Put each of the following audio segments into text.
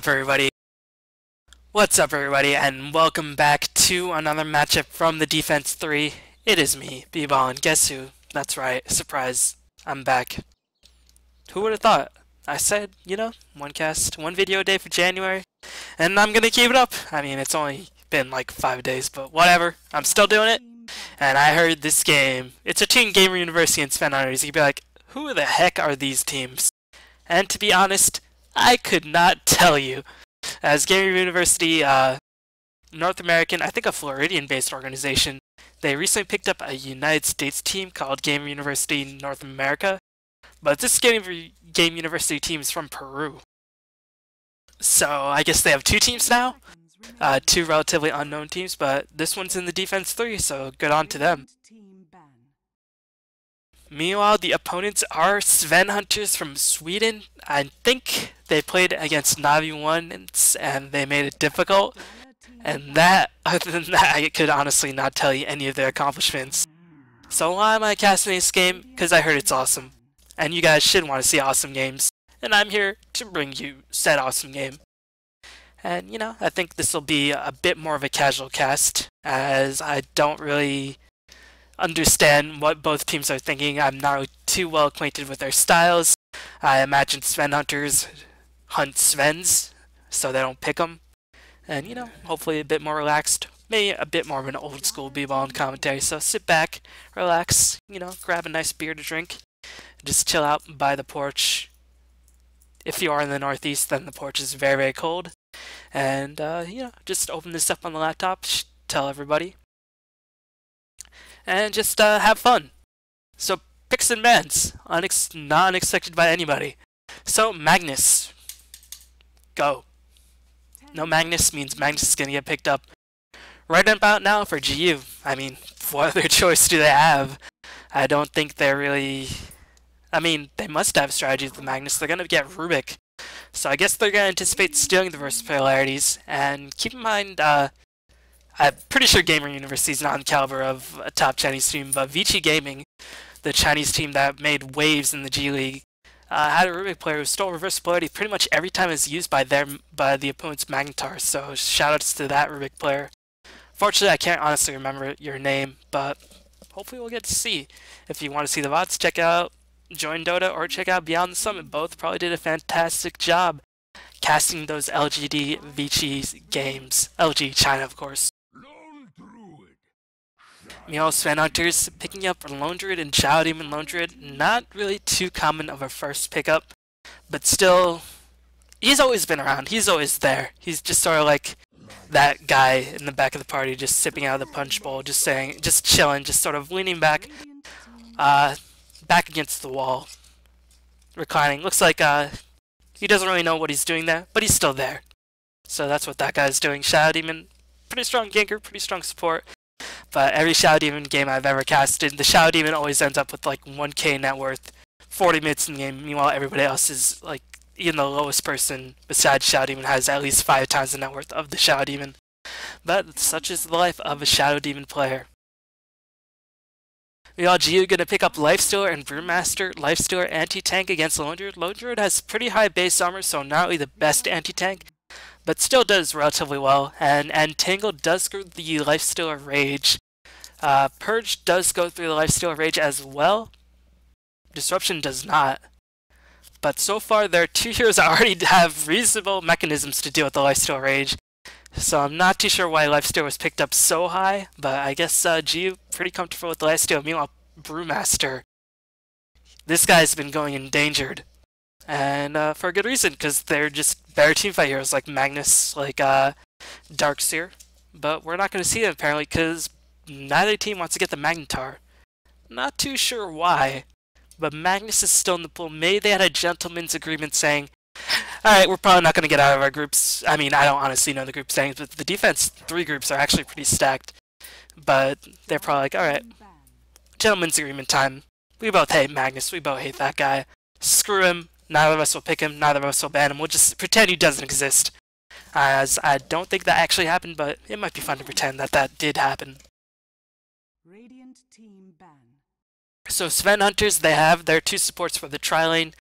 up, everybody? What's up, everybody, and welcome back to another matchup from the Defense 3. It is me, B-Ball, and guess who? That's right, surprise, I'm back. Who would have thought? I said, one cast, one video a day for January, and I'm gonna keep it up. I mean, it's only been like 5 days, but whatever, I'm still doing it. And I heard this game, it's a Team Gamer University and Svenhunterz. You'd be like, who the heck are these teams? And to be honest, I could not tell you. As Gamer University, North American, I think a Floridian-based organization, they recently picked up a United States team called Gamer University North America, but this Game University team is from Peru. So I guess they have two teams now, two relatively unknown teams, but this one's in the Defense 3, so good on to them. Meanwhile, the opponents are Svenhunterz from Sweden. I think they played against Navi 1 and they made it difficult. And that, other than that, I could honestly not tell you any of their accomplishments. So why am I casting this game? Because I heard it's awesome. And you guys should want to see awesome games. And I'm here to bring you said awesome game. And, I think this will be a bit more of a casual cast, as I don't really understand what both teams are thinking. I'm not really too well acquainted with their styles. I imagine Svenhunterz hunt Svens, so they don't pick them. And, hopefully a bit more relaxed. Maybe a bit more of an old school b-ball and commentary. So sit back, relax, grab a nice beer to drink. Just chill out by the porch. If you are in the Northeast, then the porch is very, very cold. And, just open this up on the laptop, tell everybody. And just have fun. So picks and bans, not unexpected by anybody. So Magnus, go. No Magnus means Magnus is gonna get picked up right about now for GU. I mean, what other choice do they have? I don't think they're really. I mean, they must have strategies with Magnus. They're gonna get Rubik, so I guess they're gonna anticipate stealing the versatility. And keep in mind, I'm pretty sure Gamer University is not on the caliber of a top Chinese team, but Vici Gaming, the Chinese team that made waves in the G League, had a Rubik player who stole reversibility pretty much every time it's used by the opponent's Magnetar, so shoutouts to that Rubik player. Fortunately, I can't honestly remember your name, but hopefully we'll get to see. If you want to see the VODs, check out Join Dota or check out Beyond the Summit. Both probably did a fantastic job casting those LGD Vici games. LG China, of course. Meanwhile, Svenhunterz picking up Lone Druid and Shadow Demon Lone Druid. Not really too common of a first pickup, but still, he's always been around. He's always there. He's just sort of like that guy in the back of the party, just sipping out of the punch bowl, just chilling, just sort of leaning back, back against the wall, reclining. Looks like he doesn't really know what he's doing there, but he's still there. So that's what that guy's doing. Shadow Demon, pretty strong ganker, pretty strong support. But every Shadow Demon game I've ever casted, the Shadow Demon always ends up with like 1k net worth, 40 minutes in the game. Meanwhile, everybody else is like, even the lowest person besides Shadow Demon has at least 5 times the net worth of the Shadow Demon. But such is the life of a Shadow Demon player. Meanwhile, GU gonna pick up Lifestealer and Brewmaster. Lifestealer anti-tank against Lone Druid. Lone Druid has pretty high base armor, so not really the best anti-tank, but still does relatively well. And Tangle does go through the Lifestealer Rage. Purge does go through the Lifestealer Rage as well. Disruption does not. But so far, there are two heroes that already have reasonable mechanisms to deal with the Lifestealer Rage. So I'm not too sure why Lifestealer was picked up so high, but I guess GU pretty comfortable with the Lifestealer. Meanwhile, Brewmaster, this guy's been going endangered. And for a good reason, because they're just better teamfight heroes like Magnus, like Darkseer. But we're not going to see them apparently, because neither team wants to get the Magnetar. Not too sure why, but Magnus is still in the pool. Maybe they had a gentleman's agreement saying, alright, we're probably not going to get out of our groups. I mean, I don't honestly know the group settings, but the Defense 3 groups are actually pretty stacked. But they're probably like, alright, gentleman's agreement time. We both hate Magnus, we both hate that guy. Screw him. Neither of us will pick him, neither of us will ban him. We'll just pretend he doesn't exist. As I don't think that actually happened, but it might be fun to pretend that that did happen. So Svenhunterz, they have their two supports for the tri-lane.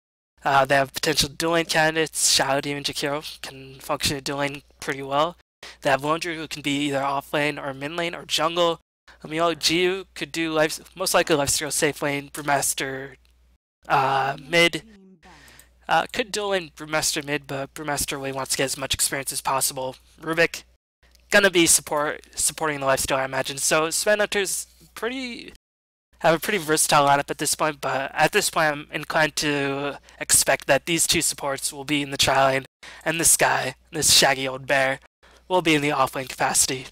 They have potential dual lane candidates. Shadow Demon Jakiro can function in dual lane pretty well. They have Lone Druid who can be either off lane or mid lane or jungle. Jiu could do most likely lifesteal safe lane, Brewmaster mid. Could dual lane Brewmaster mid, but Brewmaster really wants to get as much experience as possible. Rubik gonna be supporting the lifesteal, I imagine. So Svenhunterz have a pretty versatile lineup at this point, but at this point I'm inclined to expect that these two supports will be in the tri lane, and this guy, this shaggy old bear, will be in the offlane capacity.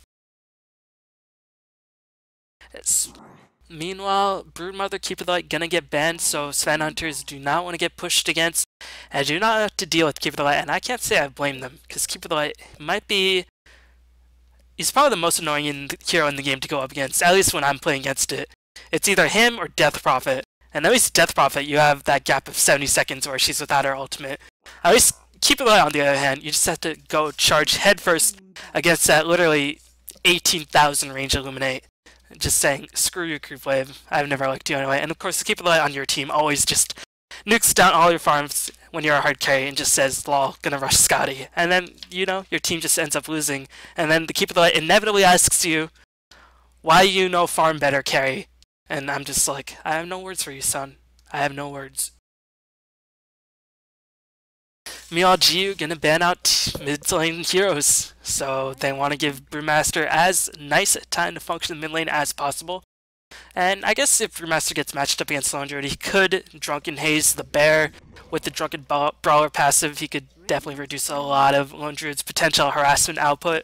Meanwhile, Broodmother Keeper the Light gonna get banned, so Svenhunterz do not want to get pushed against, and do not have to deal with Keeper the Light, and I can't say I blame them, because Keeper the Light might be... He's probably the most annoying hero in the game to go up against, at least when I'm playing against it. It's either him or Death Prophet, and at least Death Prophet, you have that gap of 70 seconds where she's without her ultimate. At least Keeper the Light, on the other hand, you just have to go charge headfirst against that literally 18,000 range Illuminate. Just saying, screw you, Creep Wave. I've never liked you anyway. And of course, the Keeper the Light on your team always just nukes down all your farms when you're a hard carry and just says, lol, gonna rush Scotty. And then, you know, your team just ends up losing. And then the Keeper the Light inevitably asks you, why you know farm better carry? And I'm just like, I have no words for you, son. I have no words. Meanwhile, Jiu gonna ban out mid lane heroes, so they want to give Brewmaster as nice a time to function in mid lane as possible. And I guess if Brewmaster gets matched up against Lone Druid, he could Drunken Haze the bear with the Drunken Brawler passive. He could definitely reduce a lot of Lone Druid's potential harassment output,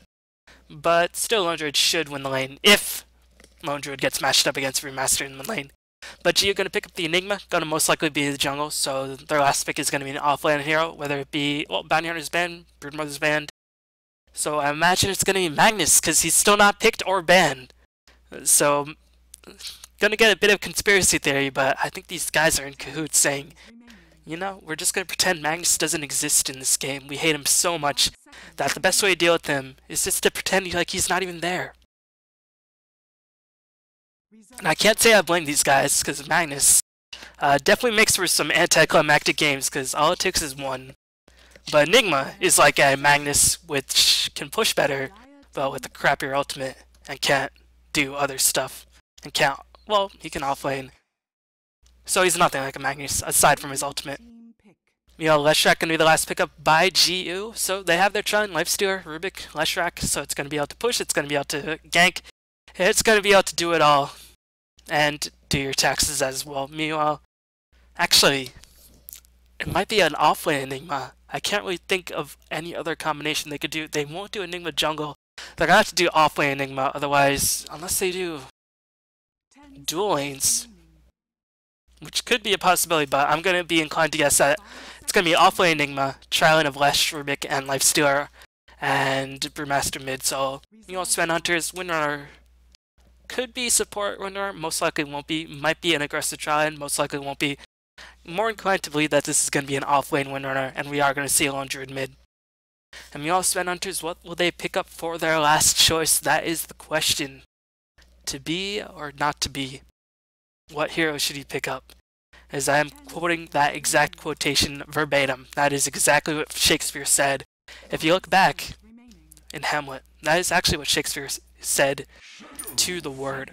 but still Lone Druid should win the lane if Lone Druid gets matched up against Brewmaster in the lane. But Jiu gonna pick up the Enigma, gonna most likely be the jungle, so their last pick is gonna be an offlane hero, whether it be, well, Bounty Hunter's banned, Broodmother's banned. So I imagine it's gonna be Magnus, because he's still not picked or banned. So, gonna get a bit of conspiracy theory, but I think these guys are in cahoots saying, you know, we're just gonna pretend Magnus doesn't exist in this game. We hate him so much that the best way to deal with him is just to pretend like he's not even there. And I can't say I blame these guys, because Magnus definitely makes for some anticlimactic games, because all it takes is one. But Enigma is like a Magnus which can push better, but with a crappier ultimate, and can't do other stuff. And can't, well, he can offlane. So he's nothing like a Magnus, aside from his ultimate. You know, Leshrac gonna be the last pickup by GU, so they have their Chun, Lifestealer, Rubik, Leshrac, so it's gonna be able to push, it's gonna be able to gank, it's gonna be able to do it all. And do your taxes as well. Meanwhile, actually, it might be an offlane Enigma. I can't really think of any other combination they could do. They won't do Enigma jungle. They're gonna have to do offlane Enigma, otherwise, unless they do dual lanes, which could be a possibility, but I'm gonna be inclined to guess that it's gonna be offlane Enigma, tri-lane of Lesh, Rubik, and Lifestealer, and Brewmaster mid. So, you know, Svenhunterz, Windrunner could be support Windrunner, most likely won't be, might be an aggressive tri-lane, most likely won't be. More inclined to believe that this is going to be an offlane Windrunner, and we are going to see a Lone Druid mid. And meanwhile, Svenhunterz, what will they pick up for their last choice? That is the question. To be or not to be? What hero should he pick up? As I am quoting that exact quotation verbatim, that is exactly what Shakespeare said. If you look back in Hamlet, that is actually what Shakespeare said to the word.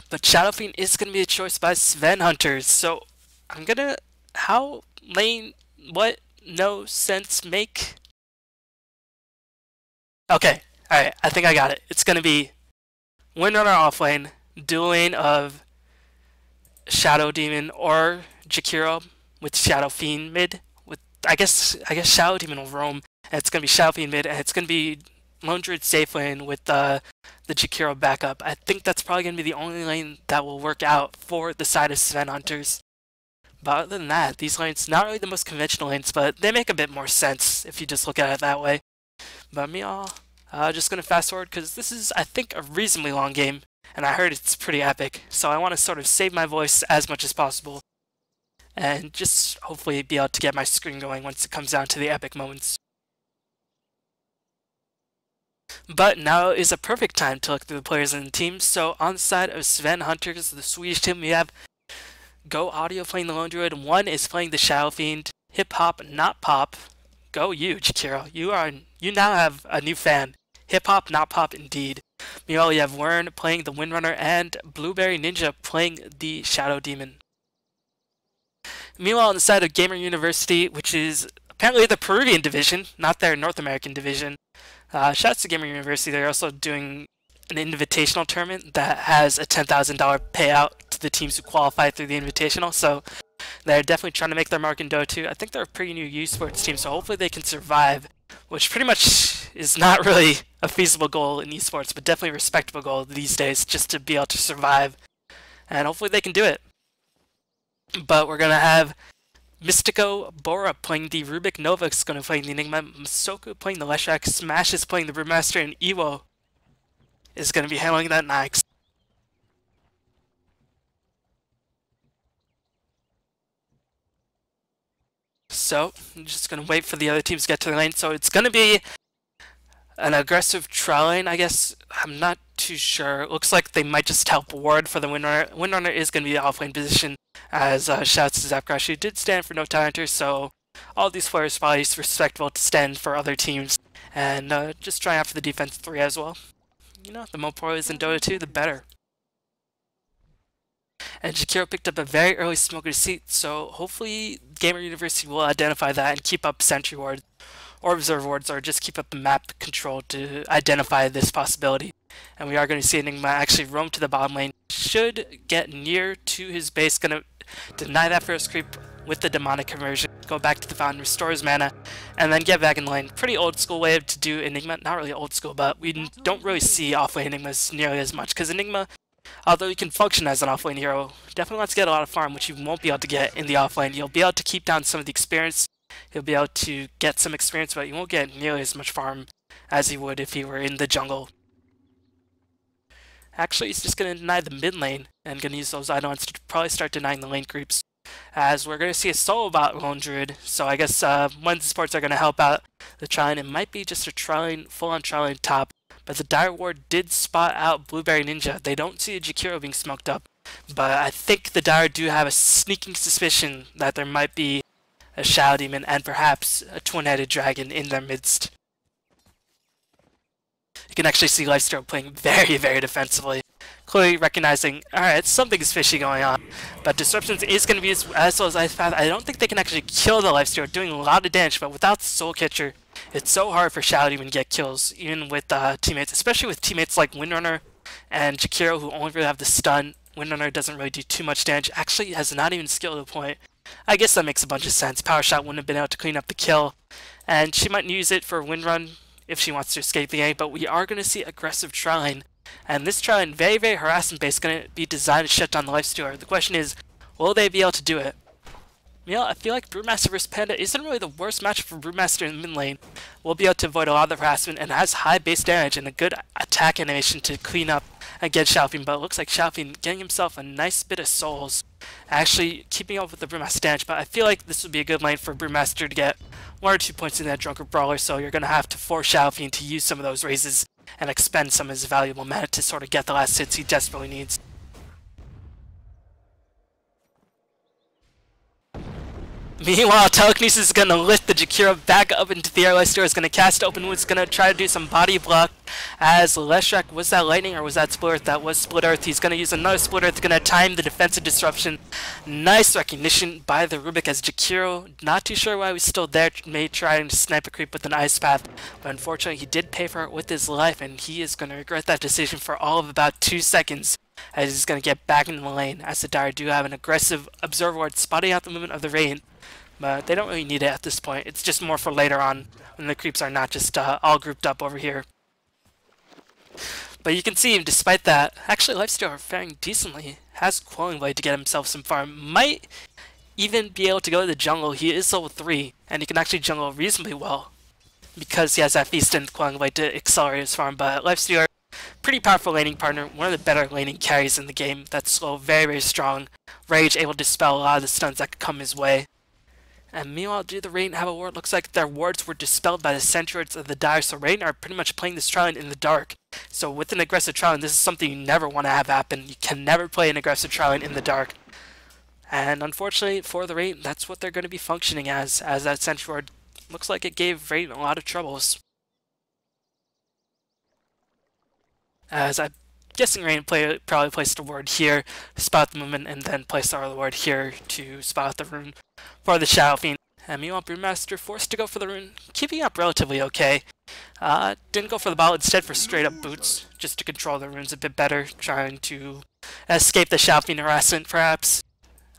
But Shadow Fiend is going to be a choice by Svenhunterz, so I'm gonna... How lane... What? No sense make? Okay, alright, I think I got it. It's going to be Windrunner offlane, dual lane of Shadow Demon or Jakiro with Shadow Fiend mid. With I guess Shadow Demon will roam, and it's going to be Shadow Fiend mid, and it's going to be Lone Druid safe lane with the Jakiro backup. I think that's probably going to be the only lane that will work out for the side of Svenhunterz. But other than that, these lanes, not really the most conventional lanes, but they make a bit more sense if you just look at it that way. But just going to fast forward because this is, I think, a reasonably long game, and I heard it's pretty epic. So I want to sort of save my voice as much as possible, and just hopefully be able to get my screen going once it comes down to the epic moments. But now is a perfect time to look through the players in the team. So on the side of Svenhunterz, the Swedish team, we have Go Audio playing the Lone Druid. One is playing the Shadow Fiend. Hip Hop, not Pop. Go you, Jakiro. You now have a new fan. Hip Hop, not Pop, indeed. Meanwhile, you have Wern playing the Windrunner and Blueberry Ninja playing the Shadow Demon. Meanwhile, on the side of Gamer University, which is apparently the Peruvian division, not their North American division. Shouts to Gamer University. They're also doing an invitational tournament that has a $10,000 payout to the teams who qualify through the invitational. So they're definitely trying to make their mark in Dota 2. I think they're a pretty new esports team, so hopefully they can survive, which pretty much is not really a feasible goal in esports, but definitely a respectable goal these days, just to be able to survive. And hopefully they can do it. But we're going to have Mystico Bora playing the Rubik, Nova's going to play the Enigma, Masoku playing the Leshrac, Smash is playing the Brewmaster, and Iwo is going to be handling that Nyx. So, I'm just going to wait for the other teams to get to the lane. So it's going to be an aggressive trial lane, I guess. I'm not too sure. It looks like they might just help ward for the Windrunner. Windrunner is going to be the offlane position, as shouts to Zapcrash, who did stand for no talenter, so all these players probably respectable to stand for other teams, and just trying out for the defense 3 as well. You know, the more players in Dota 2, the better. And Jakiro picked up a very early smoker seat, so hopefully Gamer University will identify that and keep up sentry wards or observer wards, or just keep up the map control to identify this possibility. And we are going to see Enigma actually roam to the bottom lane, should get near to his base, going to deny that first creep with the demonic conversion, go back to the fountain, restore his mana, and then get back in the lane. Pretty old school way to do Enigma, not really old school, but we don't really see offlane Enigmas nearly as much, because Enigma, although he can function as an offlane hero, definitely wants to get a lot of farm, which you won't be able to get in the offlane. You'll be able to keep down some of the experience, he'll be able to get some experience, but you won't get nearly as much farm as he would if he were in the jungle. Actually, he's just going to deny the mid lane, and going to use those icons to probably start denying the lane creeps, as we're going to see a solo bot Lone Druid. So I guess when the supports are going to help out the Trine, it might be just a full-on Trine top, but the Dire Ward did spot out Blueberry Ninja. They don't see a Jakiro being smoked up, but I think the Dire do have a sneaking suspicion that there might be a Shadow Demon and perhaps a twin-headed dragon in their midst. You can actually see Lifesteal playing very, very defensively, clearly recognizing, alright, something's fishy going on. But Disruptions is going to be as well as Ice Path. I don't think they can actually kill the Lifesteal, doing a lot of damage, but without Soul Catcher, it's so hard for Shadow Demon to get kills, even with teammates, especially with teammates like Windrunner and Jakiro, who only really have the stun. Windrunner doesn't really do too much damage, actually has not even skill to the point. I guess that makes a bunch of sense. Power Shot wouldn't have been able to clean up the kill, and she might use it for Windrun if she wants to escape the game, but we are going to see aggressive Trine, and this Trine, very, very harassment based, going to be designed to shut down the Lifestealer. The question is, will they be able to do it? You know, I feel like Brewmaster vs Panda isn't really the worst matchup for Brewmaster in the mid lane. We'll be able to avoid a lot of the harassment, and has high base damage and a good attack animation to clean up against Shaofin, but it looks like Shaofin getting himself a nice bit of souls, actually keeping up with the Brewmaster damage, but I feel like this would be a good lane for Brewmaster to get 1 or 2 points in that Drunkard Brawler, so you're going to have to force Shaofin to use some of those raises and expend some of his valuable mana to sort of get the last hits he desperately needs. Meanwhile, Telekinesis is going to lift the Jakiro back up into the air. Lifestealer is going to cast Open Wounds, going to try to do some body block as Leshrac, was that Lightning or was that Split Earth? That was Split Earth. He's going to use another Split Earth, going to time the defensive disruption. Nice recognition by the Rubik as Jakiro, not too sure why he was still there, may trying to snipe a creep with an Ice Path, but unfortunately he did pay for it with his life, and he is going to regret that decision for all of about 2 seconds. As he's going to get back into the lane, as the Dire do have an aggressive Observer Ward spotting out the movement of the rain. But they don't really need it at this point. It's just more for later on when the creeps are not just all grouped up over here. But you can see, despite that, actually Lifestealer faring decently. Has Quelling Blade to get himself some farm. Might even be able to go to the jungle. He is level 3, and he can actually jungle reasonably well, because he has that Feast and Quelling Blade to accelerate his farm. But Lifestealer, pretty powerful laning partner, one of the better laning carries in the game. That's slow, very, very strong. Rage able to dispel a lot of the stuns that could come his way. And meanwhile, do the Rain have a ward? Looks like their wards were dispelled by the Sentries of the Dire, so Rain are pretty much playing this Trine in the dark. So with an aggressive Trine, this is something you never want to have happen. You can never play an aggressive Trine in the dark, And unfortunately for the Rain, that's what they're going to be functioning as that Sentry Ward looks like it gave Rain a lot of troubles. As I'm guessing Rain probably placed a ward here to spot the movement, and then placed the other ward here to spot the rune for the Shadow Fiend. And meanwhile, Brewmaster forced to go for the rune, keeping up relatively okay. Didn't go for the bottle, instead for straight up boots, just to control the runes a bit better, trying to escape the Shadow Fiend harassment perhaps.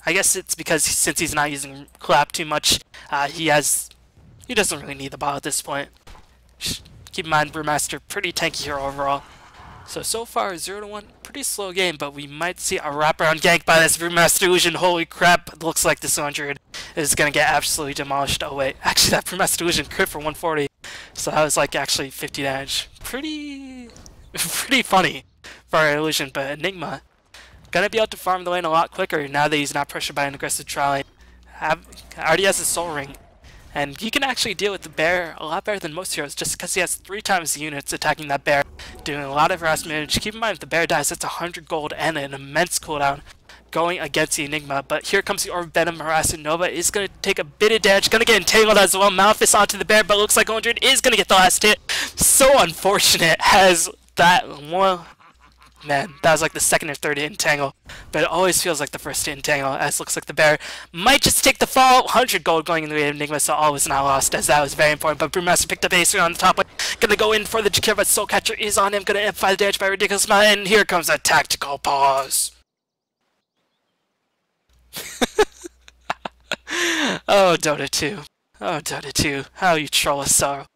I guess it's because since he's not using Clap too much, he doesn't really need the bottle at this point. Keep in mind, Brewmaster, pretty tanky hero overall. So far, 0-1, pretty slow game, but we might see a wraparound gank by this Brewmaster Illusion. Holy crap, looks like this 100 is going to get absolutely demolished. Oh wait, actually that Brewmaster Illusion crit for 140, so that was like actually 50 damage. Pretty funny for our Illusion, but Enigma gonna be able to farm the lane a lot quicker now that he's not pressured by an aggressive trial lane. Already has a Soul Ring, and he can actually deal with the bear a lot better than most heroes just because he has 3 times the units attacking that bear, doing a lot of harassment damage. Keep in mind, if the bear dies, that's 100 gold and an immense cooldown going against the Enigma. But here comes the Orb Venom harassing Nova. Is going to take a bit of damage, going to get entangled as well. Malphus onto the bear, but looks like 100 is going to get the last hit. So unfortunate, as that one... Man, that was like the second or third entangle, but it always feels like the first entangle, as looks like the bear might just take the fall. 100 gold going in the way of Enigma, so all was not lost, as that was very important. But Brewmaster picked up Acer on the top lane, gonna go in for the Jakir, but Soul Catcher is on him, gonna amplify the damage by a ridiculous amount, and here comes a tactical pause. Oh, Dota 2. Oh, Dota 2. How you troll us so.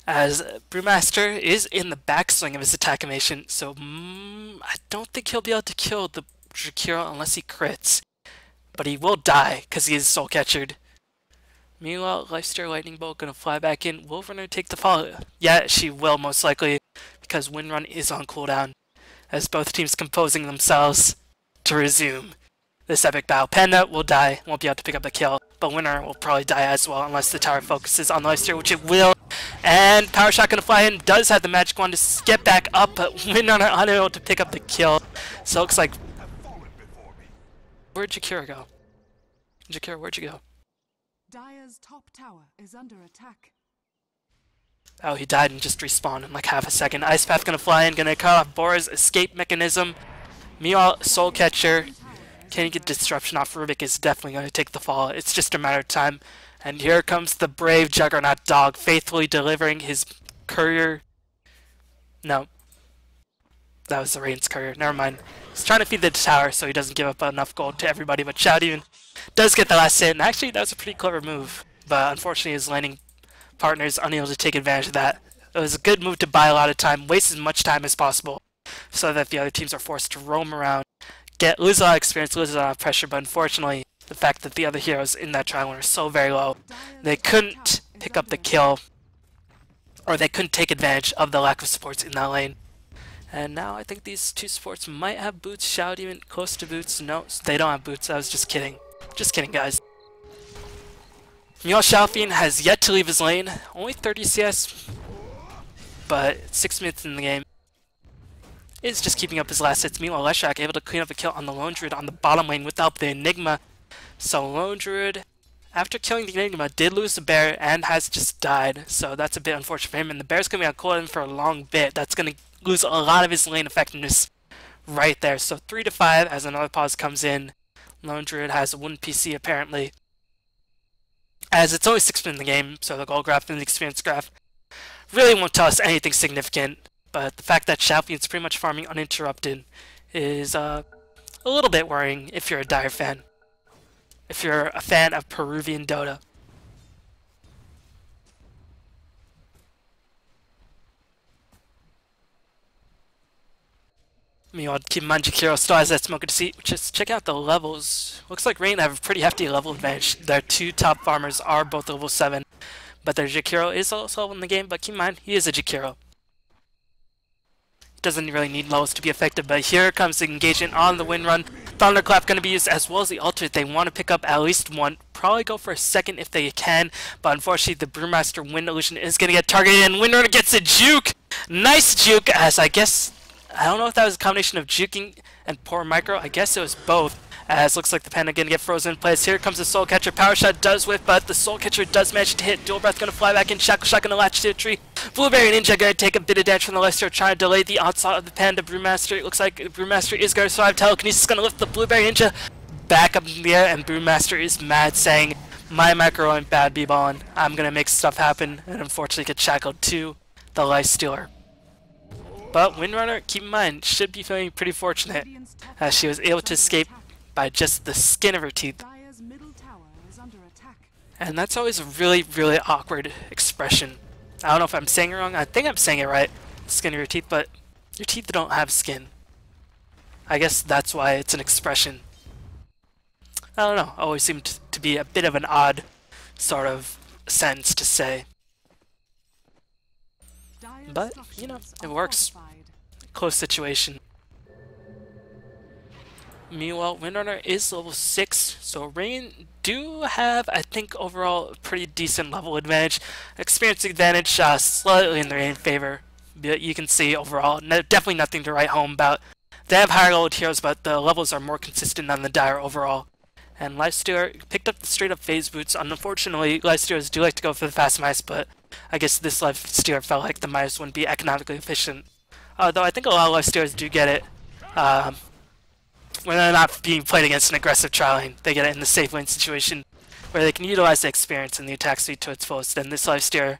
As Brewmaster is in the backswing of his attack animation, so I don't think he'll be able to kill the Jakiro unless he crits. But he will die, because he is Soul Catchered. Meanwhile, Lifesteal Lightning Bolt gonna fly back in. Will Runner take the fall? Yeah, she will most likely, because Windrun is on cooldown, as both teams composing themselves to resume this epic battle. Panda will die, won't be able to pick up the kill, but Windrunner will probably die as well unless the tower focuses on Lifesteal, which it will. And Power Shot gonna fly in, does have the magic wand to get back up, but Windrunner unable to pick up the kill. So it looks like... Where'd Jakira go? Jakira, where'd you go? Dire's top tower is under attack. Oh, he died and just respawned in like half a second. Ice Path gonna fly in, gonna cut off Bora's escape mechanism. Meanwhile, Soul Catcher, can he get Disruption off Rubik, is definitely gonna take the fall. It's just a matter of time. And here comes the brave Juggernaut Dog, faithfully delivering his courier. No. That was the Rain's courier, never mind. He's trying to feed the tower so he doesn't give up enough gold to everybody, but Shout even does get the last hit, and actually that was a pretty clever move. But unfortunately his laning partner is unable to take advantage of that. It was a good move to buy a lot of time, waste as much time as possible, so that the other teams are forced to roam around, lose a lot of experience, lose a lot of pressure, but unfortunately the fact that the other heroes in that trial were so very low, they couldn't pick up the kill, or they couldn't take advantage of the lack of supports in that lane. And now I think these two supports might have boots. Shout even close to boots. No, they don't have boots. I was just kidding. Just kidding, guys. Meanwhile, Shalfian has yet to leave his lane. Only 30 CS, but 6 minutes in the game. Is just keeping up his last hits. Meanwhile, Leshak able to clean up a kill on the Lone Druid on the bottom lane without the Enigma. So Lone Druid, after killing the Enigma, did lose the bear and has just died. So that's a bit unfortunate for him. And the bear's going to be on cooldown for a long bit. That's going to lose a lot of his lane effectiveness right there. So 3-5 as another pause comes in. Lone Druid has a 1 PC apparently. As it's only 6 minutes in the game, so the gold graph and the experience graph really won't tell us anything significant. But the fact that Shalfian's pretty much farming uninterrupted is a little bit worrying if you're a Dire fan. If you're a fan of Peruvian Dota. Meanwhile, keep in mind Jakiro still has that smoke to see. Just check out the levels. Looks like Rain have a pretty hefty level advantage. Their 2 top farmers are both level 7. But their Jakiro is also level in the game, but keep in mind, he is a Jakiro. Doesn't really need levels to be effective, but here comes the engagement on the Windrun. Thunderclap going to be used as well as the Ultimate. They want to pick up at least one, probably go for a second if they can, but unfortunately the Brewmaster Wind Illusion is going to get targeted, and Windrunner gets a juke! Nice juke, as I guess, I don't know if that was a combination of juking and poor micro. I guess it was both, as looks like the Panda gonna get frozen in place. Here comes the Soul Catcher. Power Shot does whiff, but the Soul Catcher does manage to hit. Dual Breath gonna fly back in. Shackle Shot gonna latch to the tree. Blueberry Ninja gonna take a bit of damage from the Lifesteal, trying to delay the onslaught of the Panda. Brewmaster, it looks like Brewmaster is gonna survive. Telekinesis gonna lift the Blueberry Ninja back up in the air, and Brewmaster is mad, saying, my micro went bad, B-ballin'. I'm gonna make stuff happen, and unfortunately get shackled to the Lifestealer. But Windrunner, keep in mind, should be feeling pretty fortunate, as she was able to escape by just the skin of her teeth. And that's always a really, really awkward expression. I don't know if I'm saying it wrong. I think I'm saying it right. Skin of your teeth, but your teeth don't have skin. I guess that's why it's an expression. I don't know. Always seemed to be a bit of an odd sort of sentence to say. But, you know, it works. Close situation. Meanwhile, Windrunner is level 6, so Rain do have, I think, overall a pretty decent level advantage. Experience advantage slightly in the Rain favor, but you can see overall, definitely nothing to write home about. They have higher leveled heroes, but the levels are more consistent on the Dire overall. And Lifestealer picked up the straight up phase boots. Unfortunately, Lifestealers do like to go for the fast mice, but I guess this Lifestealer felt like the mice wouldn't be economically efficient. Though I think a lot of Lifestealers do get it. When they're not being played against an aggressive trial lane, they get it in the safe lane situation where they can utilize the experience and the attack speed to its fullest. Then this Lifestealer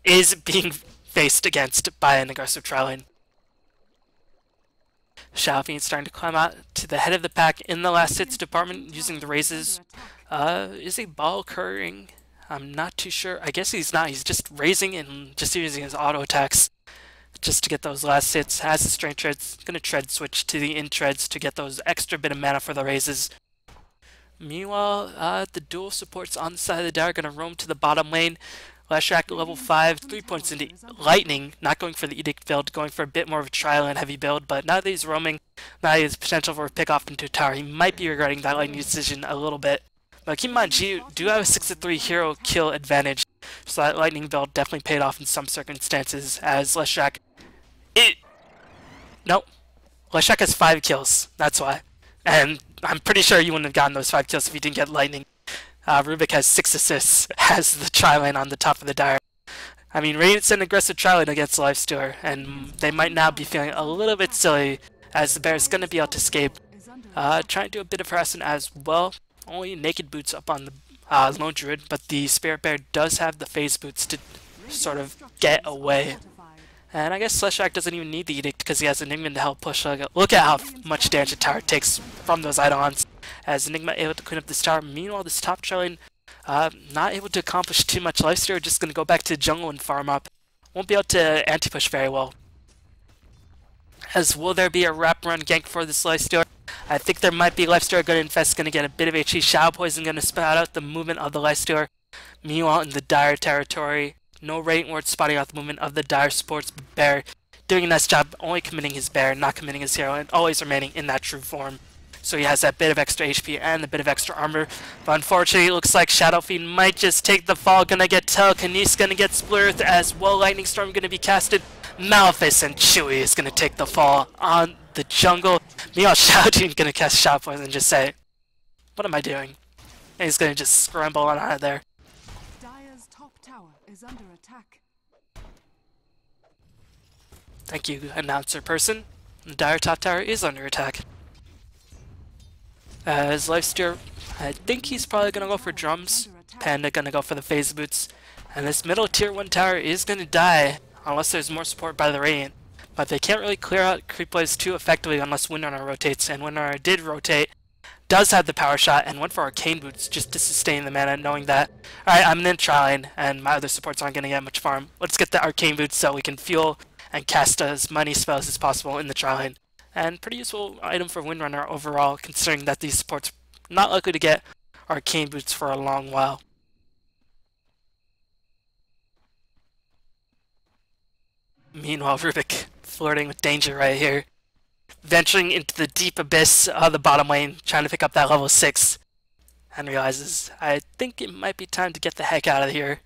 is being faced against by an aggressive trial lane. Shadow Fiend starting to climb out to the head of the pack in the last hits department using the raises. Is a ball occurring? I'm not too sure. I guess he's not. He's just raising and just using his auto attacks just to get those last hits. Has the strength treads. Gonna tread switch to the in treads to get those extra bit of mana for the raises. Meanwhile, the dual supports on the side of the Dire gonna roam to the bottom lane. Lashrak level 5, 3 points into Lightning, not going for the Edict build, going for a bit more of a trial and heavy build, but now that he's roaming, now he has potential for a pick off into a tower. He might be regretting that Lightning decision a little bit. But keep in mind, you do have a 6-3 hero kill advantage, so that Lightning build definitely paid off in some circumstances, as Lashrak... Nope. Lashrak has 5 kills, that's why. And I'm pretty sure you wouldn't have gotten those 5 kills if you didn't get Lightning. Rubik has 6 assists as the tri-lane on the top of the Dire. I mean, Radiant's an aggressive tri-lane against Lifestealer, and they might now be feeling a little bit silly as the bear is going to be able to escape. Trying to do a bit of harassment as well. Only naked boots up on the Lone Druid, but the Spirit Bear does have the phase boots to sort of get away. And I guess Leshrac doesn't even need the Edict because he has Enigma to help push. Look at how much damage the tower takes from those Eidolons. As Enigma able to clean up this tower. Meanwhile, this top lane not able to accomplish too much. Lifestealer just going to go back to the jungle and farm up. Won't be able to anti-push very well. As will there be a wraparound gank for this Lifestealer? I think there might be. Lifestealer going to infest, going to get a bit of HP. Shadow Poison going to spout out the movement of the Lifestealer. Meanwhile, in the Dire territory, no Radiant Ward spotting out the movement of the Dire supports. Bear doing a nice job, only committing his bear, not committing his hero, and always remaining in that true form. So he has that bit of extra HP and a bit of extra armor. But unfortunately, it looks like Shadow Fiend might just take the fall. Gonna get Telekinesis, gonna get Split as well. Lightning Storm gonna be casted. Malphite and Chewy is gonna take the fall on the jungle. Meanwhile, Shadow Fiend gonna cast Shadow Poison and just say, "What am I doing?" And he's gonna just scramble on out of there. Dire's top tower is under attack. Thank you, announcer person. The Dire top tower is under attack. As Lifestealer, I think he's probably gonna go for drums. Panda gonna go for the phase boots. And this middle tier 1 tower is gonna die unless there's more support by the Radiant. But they can't really clear out creep waves too effectively unless Windrunner rotates. And Windrunner did rotate, does have the power shot, and went for Arcane Boots just to sustain the mana, knowing that, alright, I'm in tri-lane and my other supports aren't gonna get much farm. Let's get the Arcane Boots so we can fuel and cast as many spells as possible in the tri-lane. And pretty useful item for Windrunner overall, considering that these supports are not likely to get Arcane Boots for a long while. Meanwhile, Rubik flirting with danger right here. Venturing into the deep abyss of the bottom lane, trying to pick up that level 6. And realizes, I think it might be time to get the heck out of here.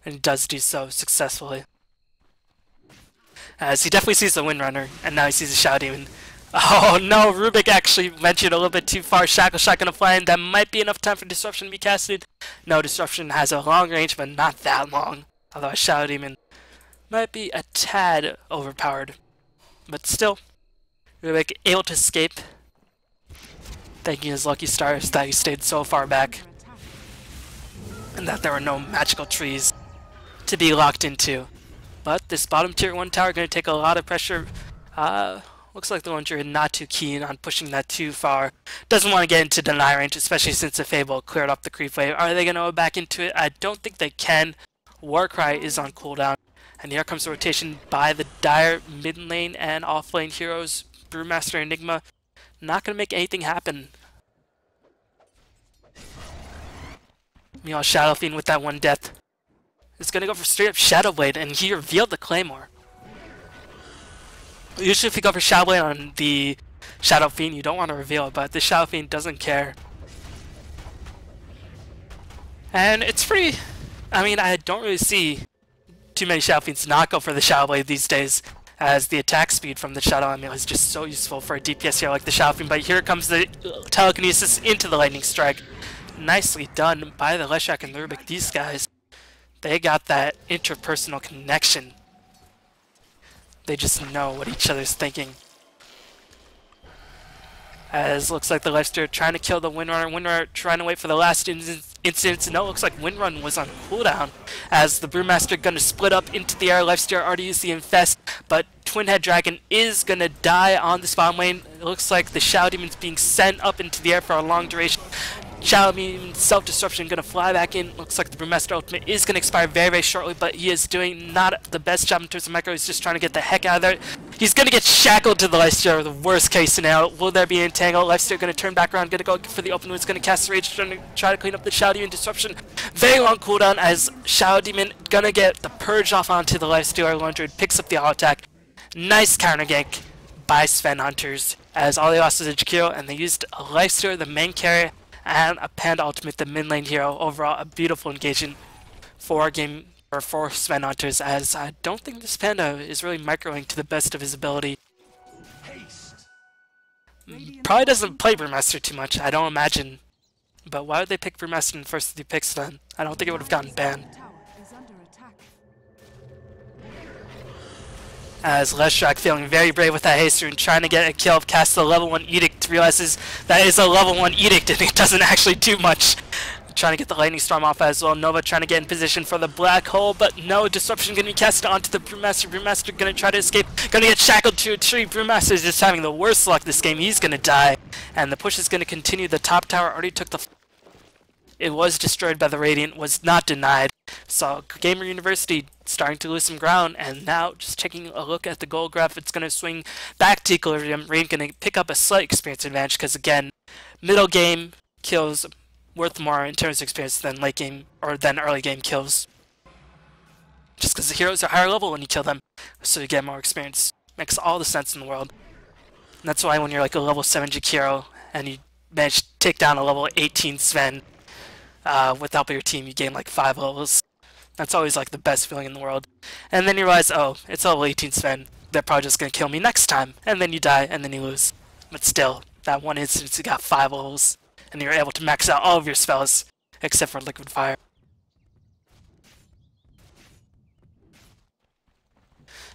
And he does do so successfully. As he definitely sees the Windrunner, and now he sees the Shadow Demon. Oh no, Rubik actually ventured a little bit too far. Shackle Shot gonna fly in. That might be enough time for Disruption to be casted. No, Disruption has a long range, but not that long. Although Shadow Demon might be a tad overpowered. But still, Rubik able to escape. Thanking his lucky stars that he stayed so far back. And that there were no magical trees to be locked into. But this bottom tier 1 tower going to take a lot of pressure. Looks like the Launcher is not too keen on pushing that too far. Doesn't want to get into deny range, especially since the Fable cleared up the creep wave. Are they going to go back into it? I don't think they can. Warcry is on cooldown. And here comes the rotation by the Dire mid lane and off lane heroes. Brewmaster Enigma not going to make anything happen. Meanwhile, Shadow Fiend with that one death is going to go for straight up Shadow Blade, and he revealed the Claymore. Usually if you go for Shadow Blade on the Shadow Fiend, you don't want to reveal it, but the Shadow Fiend doesn't care. And it's pretty... I mean, I don't really see too many Shadow Fiends not go for the Shadow Blade these days, as the attack speed from the Shadow Emil is just so useful for a DPS hero like the Shadow Fiend. But here comes the Telekinesis into the Lightning Strike. Nicely done by the Leshrac and Rubik. These guys, they got that interpersonal connection. They just know what each other's thinking. As looks like the Lifesteer trying to kill the Windrunner. Windrunner trying to wait for the last instance. No, it looks like Windrun was on cooldown. As the Brewmaster gonna split up into the air. Lifesteer already used the Infest, but Twin Head Dragon is gonna die on this bottom lane. It looks like the Shadow Demon's being sent up into the air for a long duration. Shadow Demon self-destruction gonna fly back in. Looks like the Brewmaster ultimate is gonna expire very, very shortly, but he is doing not the best job in terms of micro. He's just trying to get the heck out of there. He's gonna get shackled to the Lifesteer, the worst case scenario. Will there be an entangle? Lifesteer gonna turn back around, gonna go for the open wounds, gonna cast Rage, trying to try to clean up the Shadow Demon disruption. Very long cooldown as Shadow Demon gonna get the purge off onto the Lifesteer. Laundry picks up the auto attack. Nice counter gank by Svenhunterz, as all they lost was a Jakiro, and they used a Lifesteer, the main carry, and a Panda ultimate, the mid lane hero. Overall, a beautiful engagement for Svenhunterz, as I don't think this Panda is really microing to the best of his ability. Probably doesn't play Brewmaster too much, I don't imagine. But why would they pick Brewmaster in the first 3 picks then? I don't think it would have gotten banned. As Leshrac feeling very brave with that haste rune, trying to get a kill, casts the level 1 Edict, realizes that is a level 1 Edict and it doesn't actually do much. Trying to get the Lightning Storm off as well. Nova trying to get in position for the Black Hole, but no, Disruption going to be casted onto the Brewmaster. Brewmaster going to try to escape, going to get shackled to a tree. Brewmaster is just having the worst luck this game. He's going to die, and the push is going to continue. The top tower already took the... It was destroyed by the Radiant, was not denied. So Gamer University starting to lose some ground, and now just taking a look at the goal graph, it's going to swing back to equilibrium. Radiant going to pick up a slight experience advantage because, again, middle game kills worth more in terms of experience than late game or than early game kills. Just because the heroes are higher level when you kill them, so you get more experience. Makes all the sense in the world. And that's why when you're like a level 7 Jakiro and you manage to take down a level 18 Sven, with the help of your team, you gain like 5 levels. That's always like the best feeling in the world. And then you realize, oh, it's level 18 Sven. They're probably just going to kill me next time. And then you die, and then you lose. But still, that one instance you got 5 levels. And you're able to max out all of your spells, except for Liquid Fire.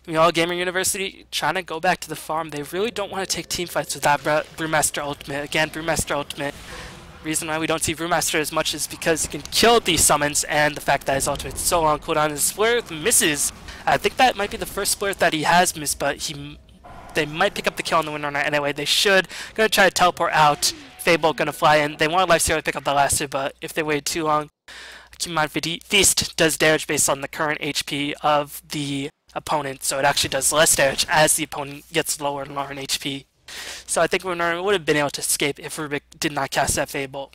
Meanwhile, Gamer University trying to go back to the farm. They really don't want to take team fights with that Brewmaster ultimate. Again, Brewmaster ultimate. Reason why we don't see Brewmaster as much is because he can kill these summons, and the fact that his ultimate is so long cooldown. His Splurth misses. I think that might be the first Splurth that he has missed, but they might pick up the kill on the Windrunner anyway. They should. Gonna try to teleport out. Fable gonna fly in. They want Lifesteal to pick up the last two, but if they wait too long, keep in mind Feast does damage based on the current HP of the opponent, so it actually does less damage as the opponent gets lower and lower in HP. So I think Windrunner would have been able to escape if Rubik did not cast that Fable.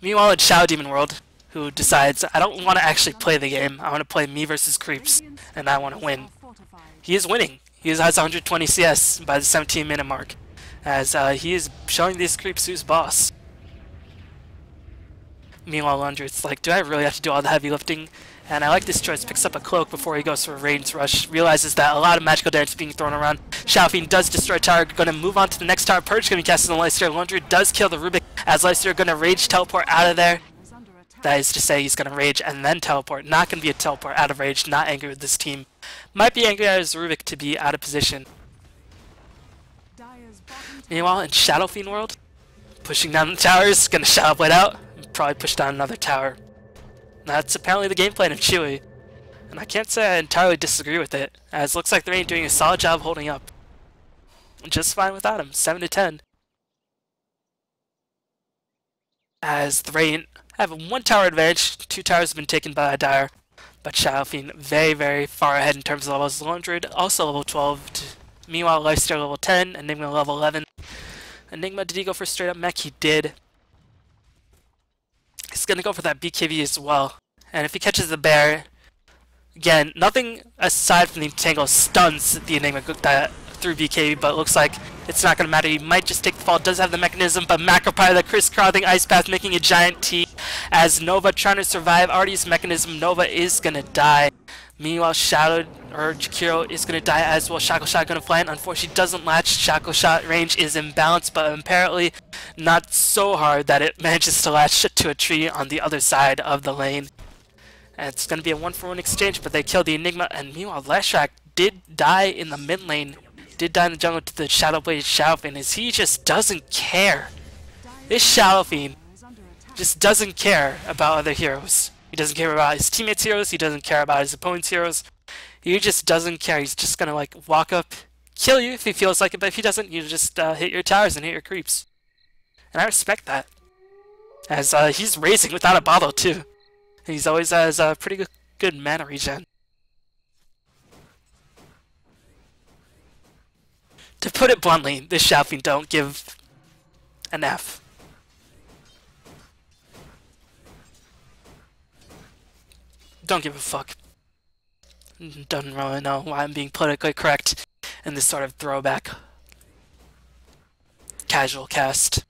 Meanwhile, it's Shadow Demon World, who decides, I don't want to actually play the game, I want to play me versus creeps, and I want to win. He is winning. He has 120 CS by the 17-minute mark, as he is showing these creeps who's boss. Meanwhile, Laundry, it's like, do I really have to do all the heavy lifting? And I like this choice, picks up a cloak before he goes for a Radiance Rush, realizes that a lot of magical damage is being thrown around. Xiaofeng does destroy tower, gonna move on to the next tower. Purge gonna be casting the Lifesteal. Lone does kill the Rubik, as Lifesteal gonna Rage Teleport out of there. That is to say, he's gonna Rage and then Teleport. Not gonna be a Teleport out of Rage, not angry with this team. Might be angry at his Rubik to be out of position. Meanwhile, in Shadow Fiend world, pushing down the towers, gonna Shadow Blade out, and probably push down another tower. That's apparently the game plan of Chewy, and I can't say I entirely disagree with it, as it looks like they're doing a solid job holding up. Just fine without him, 7-10. As the Radiant have a 1 tower advantage, 2 towers have been taken by Dire, but Xiaofeng very, very far ahead in terms of levels. Lone Druid also level 12, meanwhile Lifesteal level 10, Enigma level 11. Enigma, did he go for straight up mech? He did. He's gonna go for that BKB as well. And if he catches the bear, again, nothing aside from the Tangle stuns the Enigma through BKB, but it looks like it's not gonna matter. He might just take the fall, does have the mechanism, but Macropie, the crisscrossing ice path, making a giant T. As Nova trying to survive, already used mechanism, Nova is gonna die. Meanwhile, Jakiro is gonna die as well. Shackle Shot gonna fly in. Unfortunately, doesn't latch. Shackle Shot range is imbalanced, but apparently not so hard that it manages to latch to a tree on the other side of the lane. And it's gonna be a 1-for-1 exchange, but they killed the Enigma. And meanwhile, Leshrac did die in the mid lane. Did die in the jungle to the Shadow Blade Xiaofeng, as he just doesn't care. This Xiaofeng just doesn't care about other heroes. He doesn't care about his teammates' heroes, he doesn't care about his opponent's heroes. He just doesn't care. He's just gonna like walk up, kill you if he feels like it, but if he doesn't, you just hit your towers and hit your creeps. And I respect that. As he's racing without a bottle too. And he's always has pretty good mana regen. To put it bluntly, this Xiaofeng don't give an F. Don't give a fuck. Don't really know why I'm being politically correct in this sort of throwback casual cast.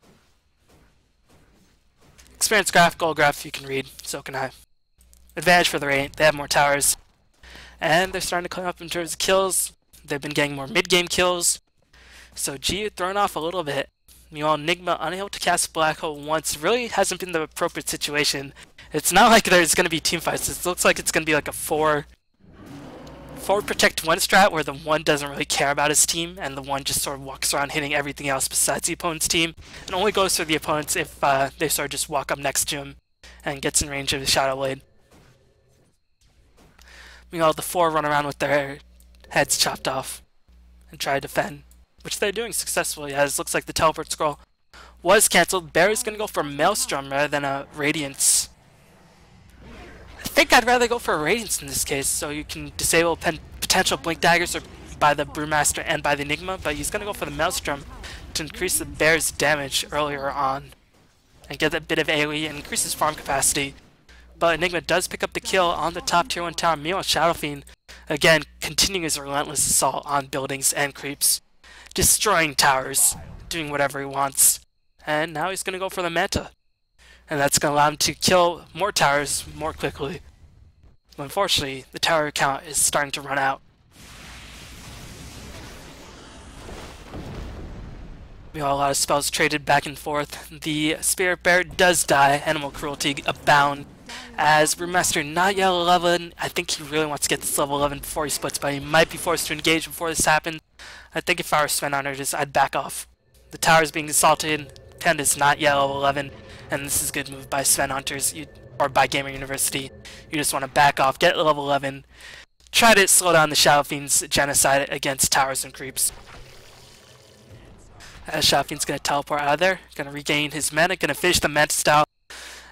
Experience graph, goal graph, you can read, so can I. Advantage for the Radiant, they have more towers. And they're starting to clean up in terms of kills. They've been getting more mid-game kills. So G thrown off a little bit. Meanwhile, Enigma unable to cast Black Hole once really hasn't been the appropriate situation. It's not like there's going to be team fights. It looks like it's going to be like a 4 protect 1 strat where the 1 doesn't really care about his team and the 1 just sort of walks around hitting everything else besides the opponent's team and only goes for the opponents if they sort of just walk up next to him and gets in range of the Shadow Blade. Meanwhile, the 4 run around with their heads chopped off and try to defend, which they're doing successfully, as it looks like the teleport scroll was cancelled. Barry's going to go for Maelstrom rather than a Radiance. I think I'd rather go for a Radiance in this case, so you can disable potential Blink Daggers or by the Brewmaster and by the Enigma, but he's going to go for the Maelstrom to increase the Bear's damage earlier on and get a bit of AoE and increase his farm capacity. But Enigma does pick up the kill on the top tier 1 tower. Meanwhile, Shadowfiend, again, continuing his relentless assault on buildings and creeps, destroying towers, doing whatever he wants. And now he's going to go for the Manta. And that's going to allow him to kill more towers more quickly. But unfortunately, the tower count is starting to run out. We have a lot of spells traded back and forth. The Spirit Bear does die, Animal Cruelty abound. As Brewmaster not yet level 11, I think he really wants to get this level 11 before he splits, but he might be forced to engage before this happens. I think if I were Svenhunterz, I'd back off. The tower is being assaulted, Tend is not yet level 11, and this is a good move by Svenhunterz, or by Gamer University. You just want to back off, get level 11, try to slow down the Shadowfiend's genocide against towers and creeps. As Shadowfiend's going to teleport out of there, going to regain his mana, going to finish the Manta style.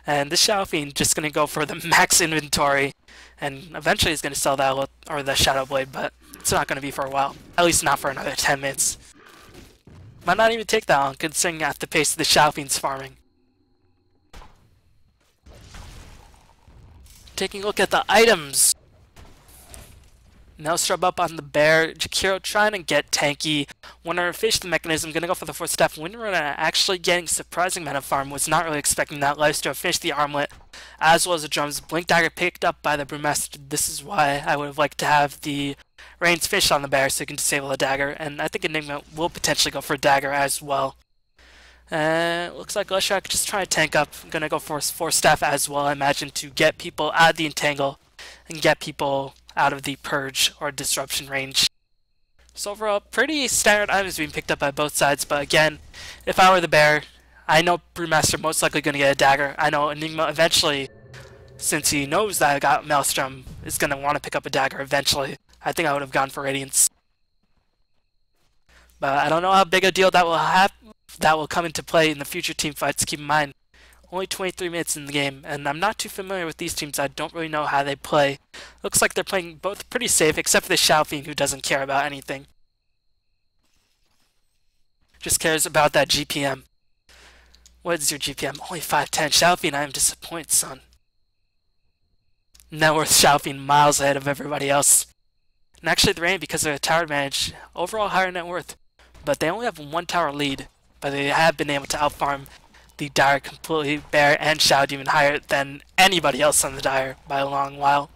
And this Xiaofeng just going to go for the max inventory, and eventually he's going to sell that or the Shadow Blade, but it's not going to be for a while. At least not for another 10 minutes. Might not even take that long, considering at the pace of the Xiaofeng's farming. Taking a look at the items. Maelstrom up on the bear. Jakiro trying to get tanky. Wonder fish the mechanism, gonna go for the 4th step. Windrunner actually getting surprising mana farm. Was not really expecting that. Lifesteal finished the armlet as well as the drums. Blink Dagger picked up by the Brewmaster. This is why I would have liked to have the Reigns fish on the bear so you can disable the dagger, and I think Enigma will potentially go for a dagger as well. Looks like Leshrac just trying to tank up. I'm gonna go for Force Staff as well, I imagine, to get people out of the Entangle and get people out of the Purge or Disruption range. So overall, pretty standard items being picked up by both sides, but again, if I were the bear, I know Brewmaster most likely gonna get a dagger. I know Enigma eventually, since he knows that I got Maelstrom, is gonna want to pick up a dagger eventually. I think I would have gone for Radiance. But I don't know how big a deal that will come into play in the future team fights. Keep in mind, only 23 minutes in the game, and I'm not too familiar with these teams. I don't really know how they play. Looks like they're playing both pretty safe, except for the Xiaofeng, who doesn't care about anything. Just cares about that GPM. What is your GPM? Only 510. Xiaofeng, I am disappointed, son. Net worth Xiaofeng miles ahead of everybody else. And actually, the Rain, because of their tower advantage, overall higher net worth. But they only have one tower lead. But they have been able to outfarm the Dire completely, Bear and Shao Demon higher than anybody else on the Dire by a long while.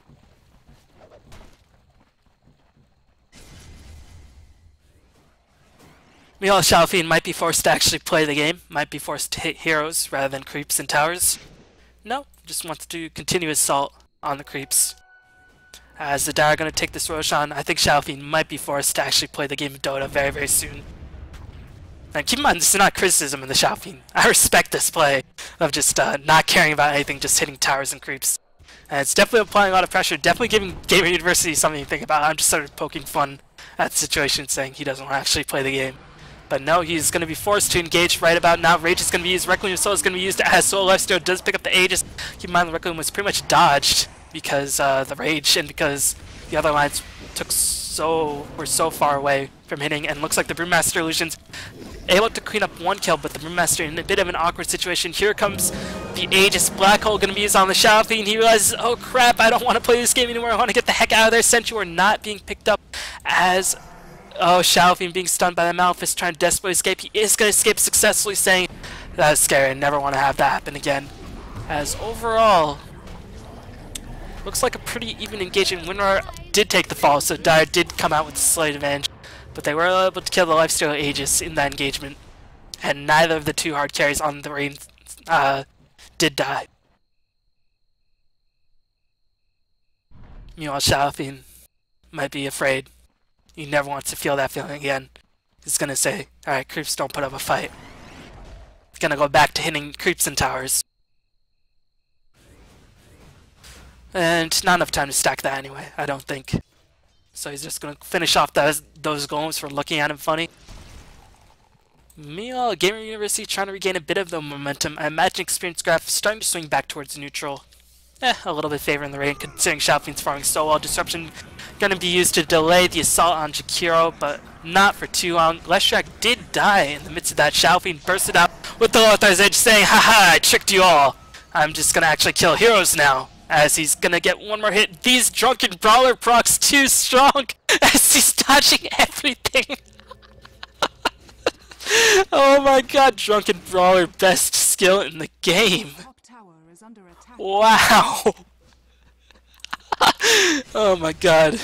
Meanwhile, Xiaofeng might be forced to actually play the game, might be forced to hit heroes rather than creeps and towers. No, just wants to continue assault on the creeps. As the Dire are going to take this Roshan, I think Xiaofeng might be forced to actually play the game of Dota very, very soon. And keep in mind, this is not criticism of the Xiaofeng. I respect this play of just not caring about anything, just hitting towers and creeps. And it's definitely applying a lot of pressure, definitely giving Gamer University something to think about. I'm just sort of poking fun at the situation, saying he doesn't want to actually play the game. But no, he's going to be forced to engage right about now. Rage is going to be used, Requiem of Soul is going to be used as Soul Lifesteal does pick up the Aegis. Keep in mind, the Requiem was pretty much dodged because the Rage and because the other lines were so far away from hitting, and looks like the Brewmaster Illusion's able to clean up one kill, but the Brewmaster in a bit of an awkward situation. Here comes the Aegis Black Hole, going to be used on the Xiaofeng. He realizes, oh crap, I don't want to play this game anymore, I want to get the heck out of there. Sentry not being picked up as, oh, Xiaofeng being stunned by the Malphite, trying to desperately escape. He is going to escape successfully, saying, that is scary, I never want to have that happen again. As overall, looks like a pretty even engagement. WinRAR did take the fall, so Dire did come out with a slight advantage, but they were able to kill the Lifesteal Aegis in that engagement, and neither of the two hard carries on the Rain did die. Meanwhile, Xiaofeng might be afraid. He never wants to feel that feeling again. He's gonna say, alright, creeps don't put up a fight. He's gonna go back to hitting creeps and towers. And not enough time to stack that anyway, I don't think. So he's just going to finish off those golems for looking at him funny. Meanwhile, Gamer University trying to regain a bit of the momentum. I imagine Experience Graph starting to swing back towards neutral. A little bit favoring the Rain, considering Xiaofeng's farming so well. Disruption going to be used to delay the assault on Jakiro, but not for too long. Leshrac did die in the midst of that. Xiaofeng bursted out with the Lothar's Edge, saying, haha, I tricked you all. I'm just going to actually kill heroes now. As he's gonna get one more hit. These Drunken Brawler procs too strong as he's dodging everything. Oh my god, Drunken Brawler, best skill in the game. Wow. Oh my god.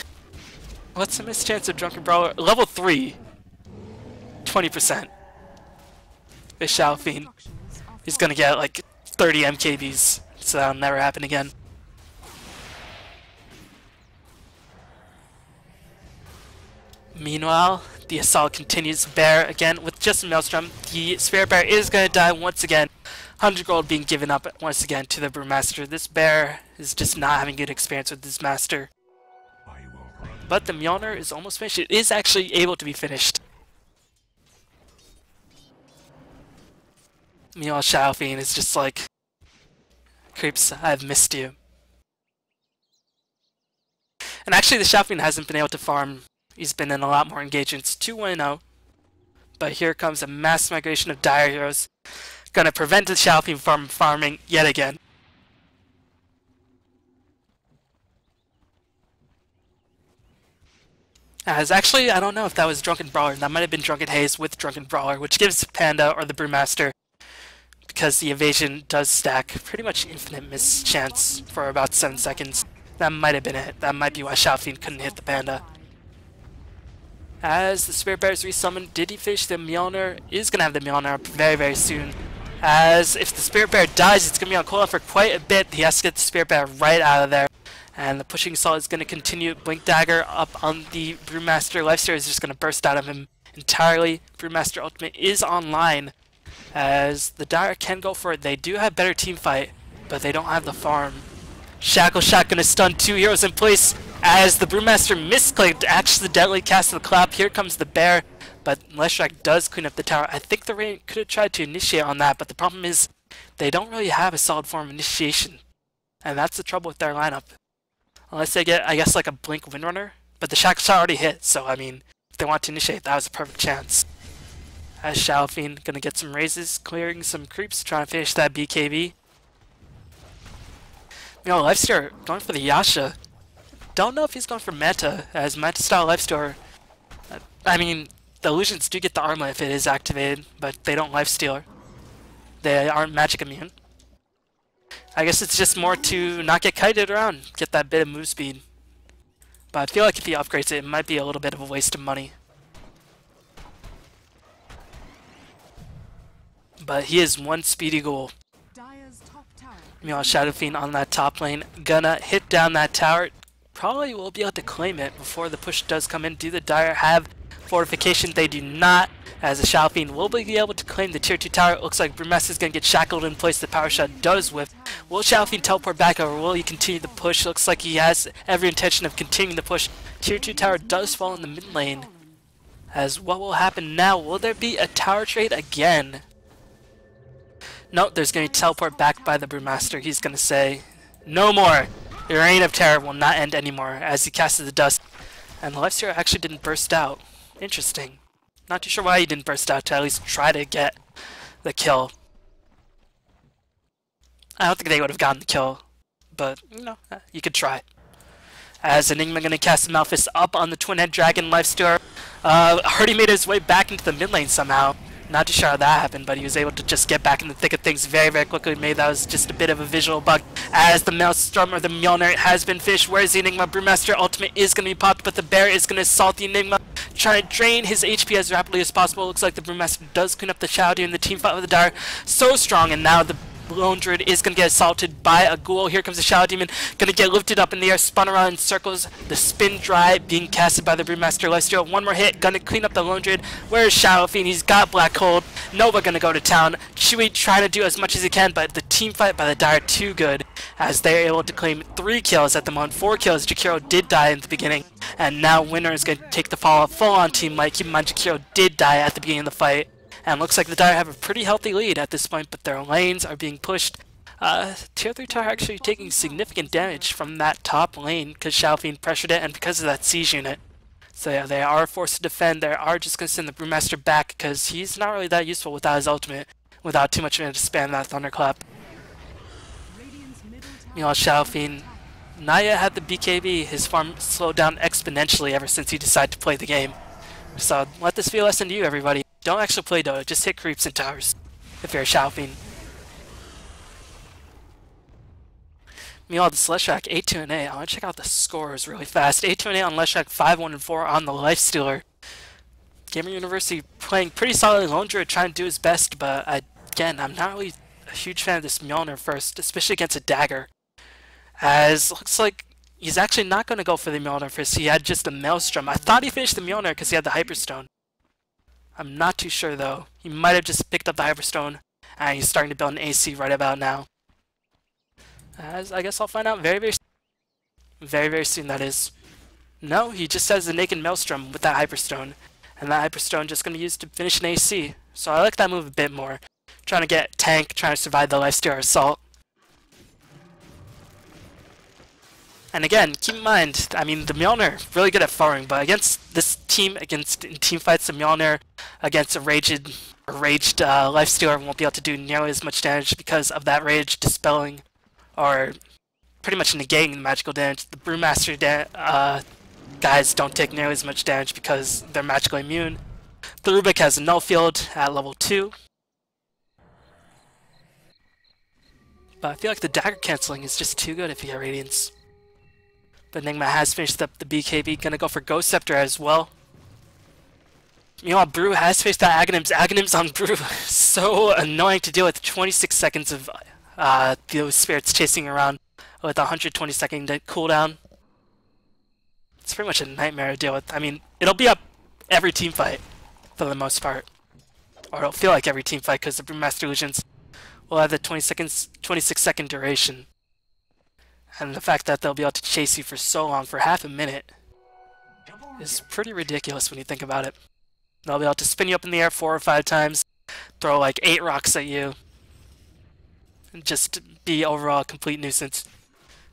What's the mischance of Drunken Brawler? Level 3. 20%. The Xiaofeng. He's gonna get like 30 MKBs, so that'll never happen again. Meanwhile, the assault continues. Bear again with just a Maelstrom. The Spare Bear is going to die once again. 100 gold being given up once again to the Brewmaster. This Bear is just not having good experience with this Master. But the Mjolnir is almost finished. It is actually able to be finished. Meanwhile, Xiaofeng is just like, creeps, I've missed you. And actually, the Xiaofeng hasn't been able to farm. He's been in a lot more engagements, 2-0. But here comes a mass migration of Dire heroes. Gonna prevent the Xiaofeng from farming yet again. As actually, I don't know if that was Drunken Brawler. That might have been Drunken Haze with Drunken Brawler, which gives Panda or the Brewmaster because the evasion does stack pretty much infinite miss chance for about 7 seconds. That might have been it. That might be why Xiaofin couldn't hit the panda. As the Spirit Bear is resummoned, did he finish the Mjolnir? Is going to have the Mjolnir up very, very soon. As if the Spirit Bear dies, it's going to be on cooldown for quite a bit. He has to get the Spirit Bear right out of there. And the pushing assault is going to continue. Blink Dagger up on the Brewmaster. Lifesteal is just going to burst out of him entirely. Brewmaster Ultimate is online. As the Dire can go for it. They do have better team fight, but they don't have the farm. Shackle Shot going to stun 2 heroes in place. As the Brewmaster misclicked, accidentally cast the clap. Here comes the bear, but Leshrac does clean up the tower. I think the Rain could have tried to initiate on that, but the problem is they don't really have a solid form of initiation. And that's the trouble with their lineup. Unless they get, I guess, like a Blink Windrunner. But the Shackle Shot already hit, so I mean, if they want to initiate, that was a perfect chance. As Xiaofin gonna get some raises, clearing some creeps, trying to finish that BKB. You know, Lifesteal going for the Yasha. Don't know if he's going for Manta, as Manta style Lifesteal. I mean, the illusions do get the armor if it is activated, but they don't Lifesteal. They aren't magic immune. I guess it's just more to not get kited around, get that bit of move speed. But I feel like if he upgrades it, it might be a little bit of a waste of money. But he is one speedy ghoul. Meanwhile, Shadow Fiend on that top lane, gonna hit down that tower. Probably will be able to claim it before the push does come in. Do the Dire have fortification? They do not, as the Shadow Fiend will be able to claim the tier 2 tower. It looks like Brewmaster is gonna get shackled in place. The power shot does whiff. Will Shadow Fiend teleport back, or will he continue the push? Looks like he has every intention of continuing the push. Tier 2 tower does fall in the mid lane. As what will happen now? Will there be a tower trade again? Nope, there's going to be teleport back by the Brewmaster. He's going to say, no more! Your reign of terror will not end anymore, as he casts the dust. And the Lifesteal actually didn't burst out. Interesting. Not too sure why he didn't burst out to at least try to get the kill. I don't think they would have gotten the kill, but, you know, you could try. As Enigma going to cast the Malphus up on the Twin-Head Dragon Lifesteal. Hardy made his way back into the mid lane somehow. Not too sure how that happened, but he was able to just get back in the thick of things very, very quickly. Maybe that was just a bit of a visual bug. As the Maelstrom or the Mjolnir has been finished, where's the Enigma? Brewmaster ultimate is going to be popped, but the bear is going to assault the Enigma, trying to drain his HP as rapidly as possible. Looks like the Brewmaster does clean up the Shadow in the team fight with the Dire. So strong, and now the Lone Druid is going to get assaulted by a ghoul. Here comes the Shadow Demon, going to get lifted up in the air, spun around in circles. The Spin Dry being casted by the Brewmaster Lifesteal. One more hit, going to clean up the Lone Druid. Where's Shadow Fiend? He's got Black Hold. Nova going to go to town. Chewie trying to do as much as he can, but the team fight by the Dire too good, as they're able to claim 3 kills at the moment. 4 kills. Jakiro did die in the beginning, and now Winner is going to take the fall full on team fight. Keep in mind, Jakiro did die at the beginning of the fight. And looks like the Dire have a pretty healthy lead at this point, but their lanes are being pushed. Tier 3 tower actually taking significant damage from that top lane because Shadow Fiend pressured it and because of that siege unit. So yeah, they are forced to defend. They are just going to send the Brewmaster back because he's not really that useful without his ultimate, without too much of it to spam that Thunderclap. Meanwhile, Shadow Fiend not yet had the BKB. His farm slowed down exponentially ever since he decided to play the game. So let this be a lesson to you, everybody. Don't actually play Dota, just hit creeps and towers if you're a Shadow Fiend. Meanwhile, the Leshrac 8-2-8. I want to check out the scores really fast. 8-2-8 on Leshrac, 5-1-4 on the Lifestealer. Gamer University playing pretty solidly. Lone Druid trying to do his best, but again, I'm not really a huge fan of this Mjolnir first, especially against a dagger. As looks like he's actually not going to go for the Mjolnir first. He had just a Maelstrom. I thought he finished the Mjolnir because he had the Hyperstone. I'm not too sure though. He might have just picked up the Hyperstone and he's starting to build an AC right about now. As I guess I'll find out very soon, that is. No, he just has the Naked Maelstrom with that Hyperstone. And that Hyperstone just going to use to finish an AC. So I like that move a bit more. Trying to get tank, trying to survive the Lifesteal assault. And again, keep in mind, I mean, the Mjolnir, really good at farming, but against this team, in team fights, the Mjolnir against a raged Lifestealer won't be able to do nearly as much damage because of that rage dispelling, or pretty much negating the magical damage. The Brewmaster guys don't take nearly as much damage because they're magically immune. The Rubik has a null field at level 2. But I feel like the dagger canceling is just too good if you get Radiance. But Enigma has finished up the BKB, gonna go for Ghost Scepter as well. Meanwhile, Brew has faced that Aghanims. Aghanims on Brew. So annoying to deal with. 26 seconds of those spirits chasing around with 120-second cooldown. It's pretty much a nightmare to deal with. I mean, it'll be up every team fight for the most part. Or it'll feel like every team fight because the Brewmaster Illusions will have the 26-second duration. And the fact that they'll be able to chase you for so long, for half a minute, is pretty ridiculous when you think about it. They'll be able to spin you up in the air 4 or 5 times, throw like 8 rocks at you, and just be overall a complete nuisance.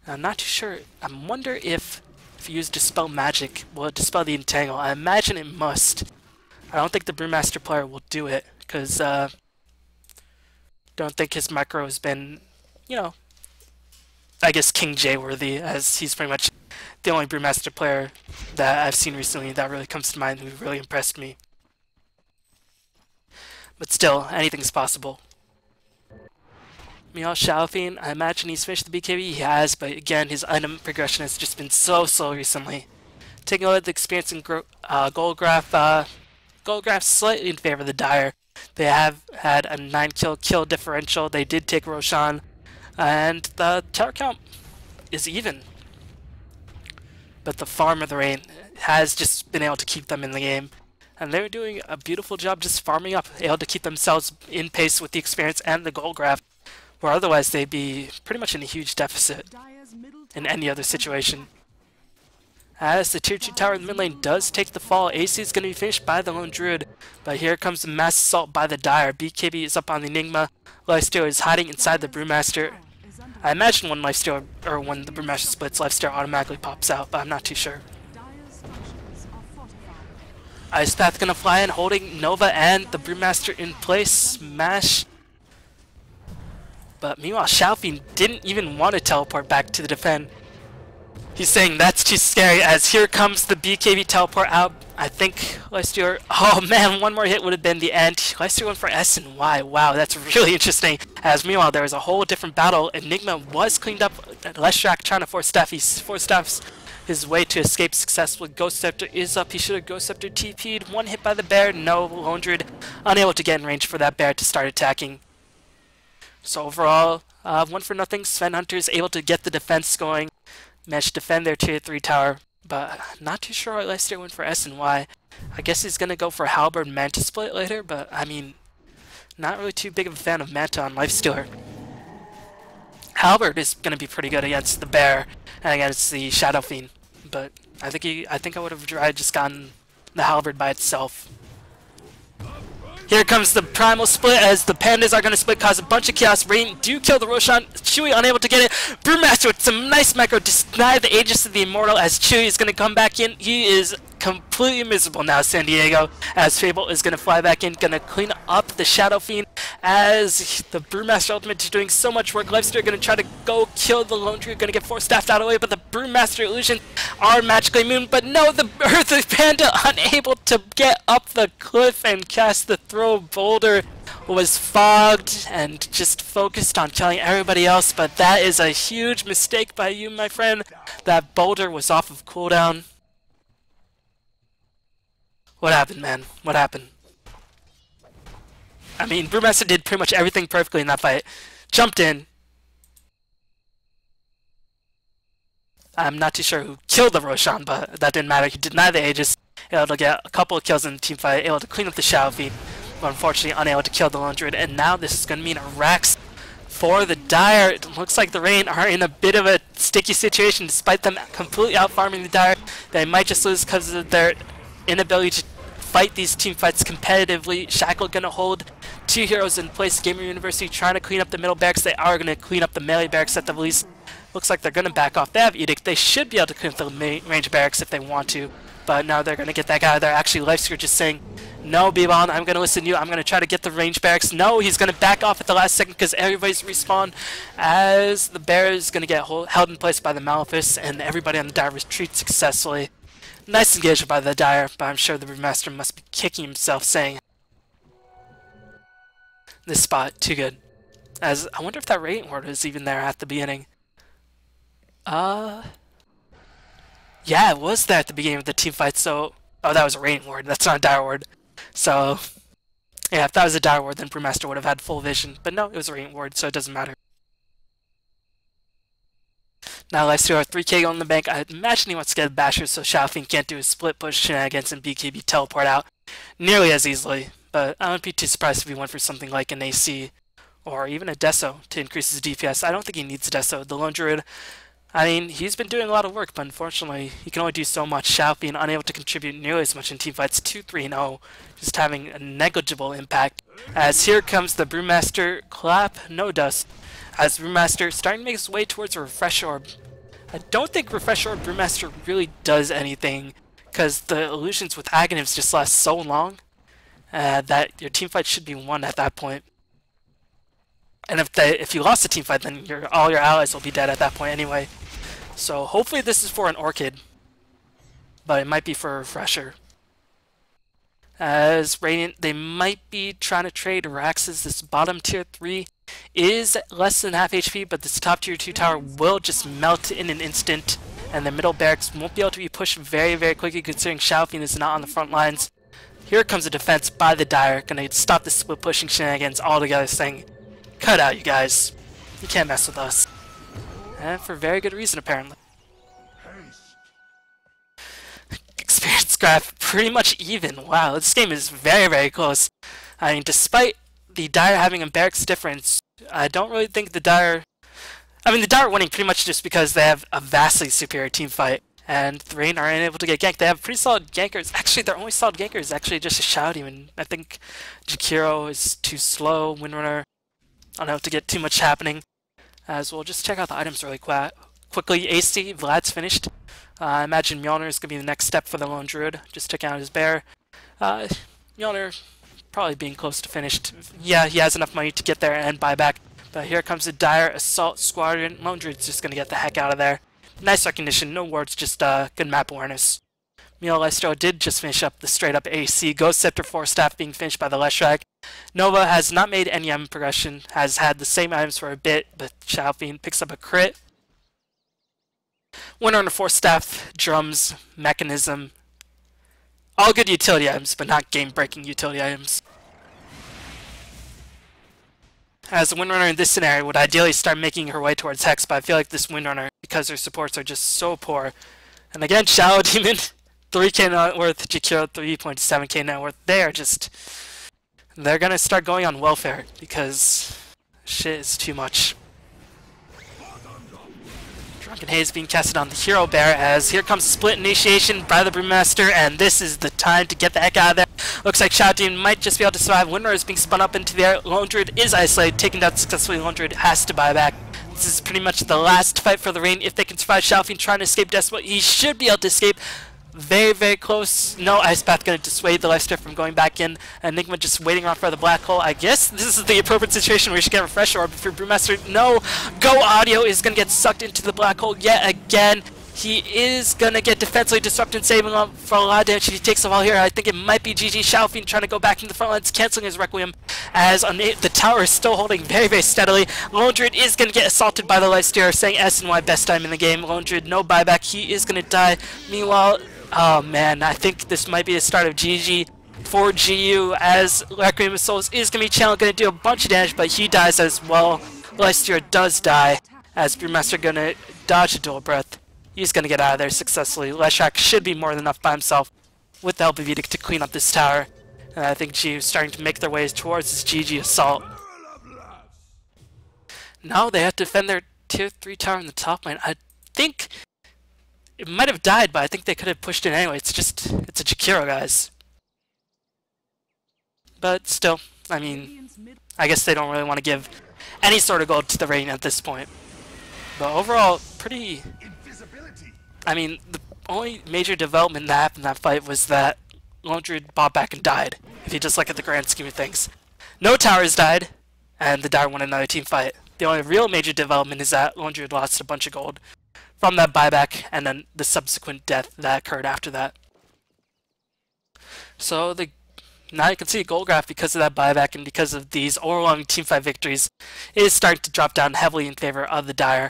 I'm not too sure. I wonder if you use Dispel Magic, will it dispel the Entangle? I imagine it must. I don't think the Brewmaster player will do it, because don't think his micro has been, you know, I guess King J worthy, as he's pretty much the only Brewmaster player that I've seen recently that really comes to mind who really impressed me. But still, anything's possible. Meanwhile, Shalfine, I imagine he's finished the BKB. He has, but again, his item progression has just been so slow recently. Taking a look at the experience in Gold Graph, Gold Graph slightly in favor of the Dire. They have had a 9 kill differential. They did take Roshan, and the tower count is even. But the Farm of the Rain has just been able to keep them in the game. And they're doing a beautiful job just farming up, able to keep themselves in pace with the experience and the Gold Graph, where otherwise they'd be pretty much in a huge deficit in any other situation. As the tier 2 tower in the mid lane does take the fall, AC is going to be finished by the Lone Druid, but here comes the mass assault by the Dire. BKB is up on the Enigma. Lifesteal is hiding inside the Brewmaster. I imagine when Lifesteal, or when the Brewmaster splits, Lifesteal automatically pops out, but I'm not too sure. Ice Path gonna fly in, holding Nova and the Brewmaster in place. Smash. But meanwhile, Shalfine didn't even want to teleport back to the defend. He's saying that's too scary, as here comes the BKB teleport out. I think Lifesteal... Oh man, one more hit would have been the end. Lifesteal went for S and Y. Wow, that's really interesting. As meanwhile, there was a whole different battle. Enigma was cleaned up. Leshrac trying to force staff. He force staffs his way to escape successfully. Ghost Scepter is up. He should have Ghost Scepter TP'd. One hit by the bear. No, Lone Druid unable to get in range for that bear to start attacking. So overall, 1-0. Svenhunterz able to get the defense going. Managed to defend their tier 3 tower. But not too sure why Lifesteal went for S and Y. I guess he's going to go for Halberd Manta split later. But I mean, not really too big of a fan of Manta on Lifestealer. Halberd is going to be pretty good against the bear and against the Shadow Fiend, but I think I would have just gotten the Halberd by itself. Here comes the primal split as the pandas are going to split, cause a bunch of chaos. Rain do kill the Roshan. Chewy unable to get it. Brewmaster with some nice macro deny the Aegis of the Immortal as Chewy is going to come back in. He is completely miserable now, San Diego, as Fable is going to fly back in, going to clean up the Shadow Fiend as the Brewmaster Ultimate is doing so much work. Lifesteal going to try to go kill the Lone Druid, going to get 4 staffed out of the way, but the Brewmaster Illusion are magically immune. But no, the Earthly Panda unable to get up the cliff and cast the throw boulder, was fogged and just focused on killing everybody else. But that is a huge mistake by you, my friend. That boulder was off of cooldown. What happened, man? What happened? I mean, Brewmaster did pretty much everything perfectly in that fight. Jumped in. I'm not too sure who killed the Roshan, but that didn't matter. He denied the Aegis, able to get a couple of kills in the team fight, able to clean up the Shadow Fiend, but unfortunately unable to kill the Lone Druid. And now this is going to mean a Rax for the Dire. It looks like the Rain are in a bit of a sticky situation, despite them completely out-farming the Dire. They might just lose because of their inability to fight these team fights competitively. Shackle gonna hold 2 heroes in place. Gamer University trying to clean up the middle barracks. They are gonna clean up the melee barracks at the least. Looks like they're gonna back off. They have Edict. They should be able to clean up the range barracks if they want to, but now they're gonna get that guy out of there. Actually, Lifesteal just saying, no, B-Ball, I'm gonna listen to you. I'm gonna try to get the range barracks. No, he's gonna back off at the last second because everybody's respawn as the bear is gonna get held in place by the Malefice, and everybody on the Dire retreats successfully. Nice engagement by the Dire, but I'm sure the Brewmaster must be kicking himself, saying, this spot, too good. As I wonder if that Radiant Ward was even there at the beginning. Yeah, it was there at the beginning of the team fight, so... Oh, that was a Radiant Ward, that's not a Dire Ward. So... Yeah, if that was a Dire Ward, then Brewmaster would have had full vision. But no, it was a Radiant Ward, so it doesn't matter. Now Lifesteal 3k going in the bank. I imagine he wants to get a Basher so Xiaofeng can't do his split push shenanigans and BKB teleport out nearly as easily. But I wouldn't be too surprised if he went for something like an AC or even a Deso to increase his DPS. I don't think he needs a Deso. The Lone Druid, I mean, he's been doing a lot of work, but unfortunately, he can only do so much. Xiao being unable to contribute nearly as much in teamfights, 2-3-0, just having a negligible impact. As here comes the Brewmaster clap, no dust. As Brewmaster starting to make his way towards a Refresh Orb. I don't think Refresh Orb Brewmaster really does anything, because the illusions with Aghanims just last so long that your teamfight should be won at that point. And if you lost the teamfight, then all your allies will be dead at that point anyway. So hopefully this is for an Orchid, but it might be for a Refresher. As Radiant, they might be trying to trade Rax's. This bottom tier 3 is less than half HP, but this top tier 2 tower will just melt in an instant, and the middle barracks won't be able to be pushed very, very quickly considering Xiaofeng is not on the front lines. Here comes a defense by the Dire, gonna stop the split pushing shenanigans altogether, saying, cut out, you guys. You can't mess with us. And for very good reason, apparently. Experience graph pretty much even. Wow, this game is very, very close. I mean, despite the Dire having a barracks difference, I don't really think the Dire... I mean, the Dire are winning pretty much just because they have a vastly superior team fight. And the Rain are unable to get ganked. They have pretty solid gankers. Actually, their only solid ganker is actually just a Shao Demon. I think Jakiro is too slow. Windrunner, I don't know, to get too much happening. As we'll just check out the items really quickly. AC, Vlad's finished. I imagine Mjolnir is going to be the next step for the Lone Druid. Just checking out his bear. Mjolnir probably being close to finished. Yeah, he has enough money to get there and buy back. But here comes the Dire Assault Squadron. Lone Druid's just going to get the heck out of there. Nice recognition, no wards, just good map awareness. Mio Lestro did just finish up the straight up AC. Ghost Scepter 4 staff being finished by the Leshrac. Nova has not made any item progression, has had the same items for a bit, but Xiaofeng picks up a crit. Winner on the 4 staff, drums, mechanism. All good utility items, but not game-breaking utility items. As the Windrunner in this scenario would ideally start making her way towards Hex, but I feel like this Windrunner, because her supports are just so poor. And again, Shadow Demon, 3k net worth, Jakiro 3.7k net worth. They're gonna start going on welfare, because shit is too much. Drunken Haze being casted on the Hero Bear, as here comes Split Initiation by the Brewmaster, and this is the time to get the heck out of there. Looks like Shadow Demon might just be able to survive. Windrunner is being spun up into the air. Lone Druid is isolated, taken down successfully. Lone Druid has to buy back. This is pretty much the last fight for the Rain. If they can survive, Xiaofeng trying to escape Decibel, he should be able to escape. Very, very close. No Ice Path going to dissuade the Lifesteal from going back in. Enigma just waiting around for the black hole. I guess this is the appropriate situation where you should get a Refresh Orb if you're Brewmaster. No! Go Audio is going to get sucked into the black hole yet again. He is going to get defensively disrupted, saving him for a lot of damage. He takes a fall here. I think it might be GG. Xiaofeng trying to go back into the front lines, canceling his Requiem, as the tower is still holding very, very steadily. Lone Druid is going to get assaulted by the Lifesteal, saying S and Y best time in the game. Lone Druid, no buyback. He is going to die. Meanwhile, oh man, I think this might be the start of GG for GU, as Requiem of Souls is going to be challenged, going to do a bunch of damage, but he dies as well. Lifesteal does die, as Brewmaster going to dodge a dual breath. He's going to get out of there successfully. Leshrac should be more than enough by himself with the help of Edict to clean up this tower. And I think GU is starting to make their ways towards this GG assault. Now they have to defend their tier 3 tower in the top lane. I think it might have died, but I think they could have pushed it anyway. It's a Jakiro, guys. But still, I mean, I guess they don't really want to give any sort of gold to the Rain at this point. But overall, pretty... I mean, the only major development that happened in that fight was that Lone Druid bought back and died, if you just look at the grand scheme of things. No towers died, and the Dire won another team fight. The only real major development is that Lone Druid lost a bunch of gold from that buyback, and then the subsequent death that occurred after that. So the now you can see Goldgraph, because of that buyback and because of these overwhelming teamfight victories, is starting to drop down heavily in favor of the Dire.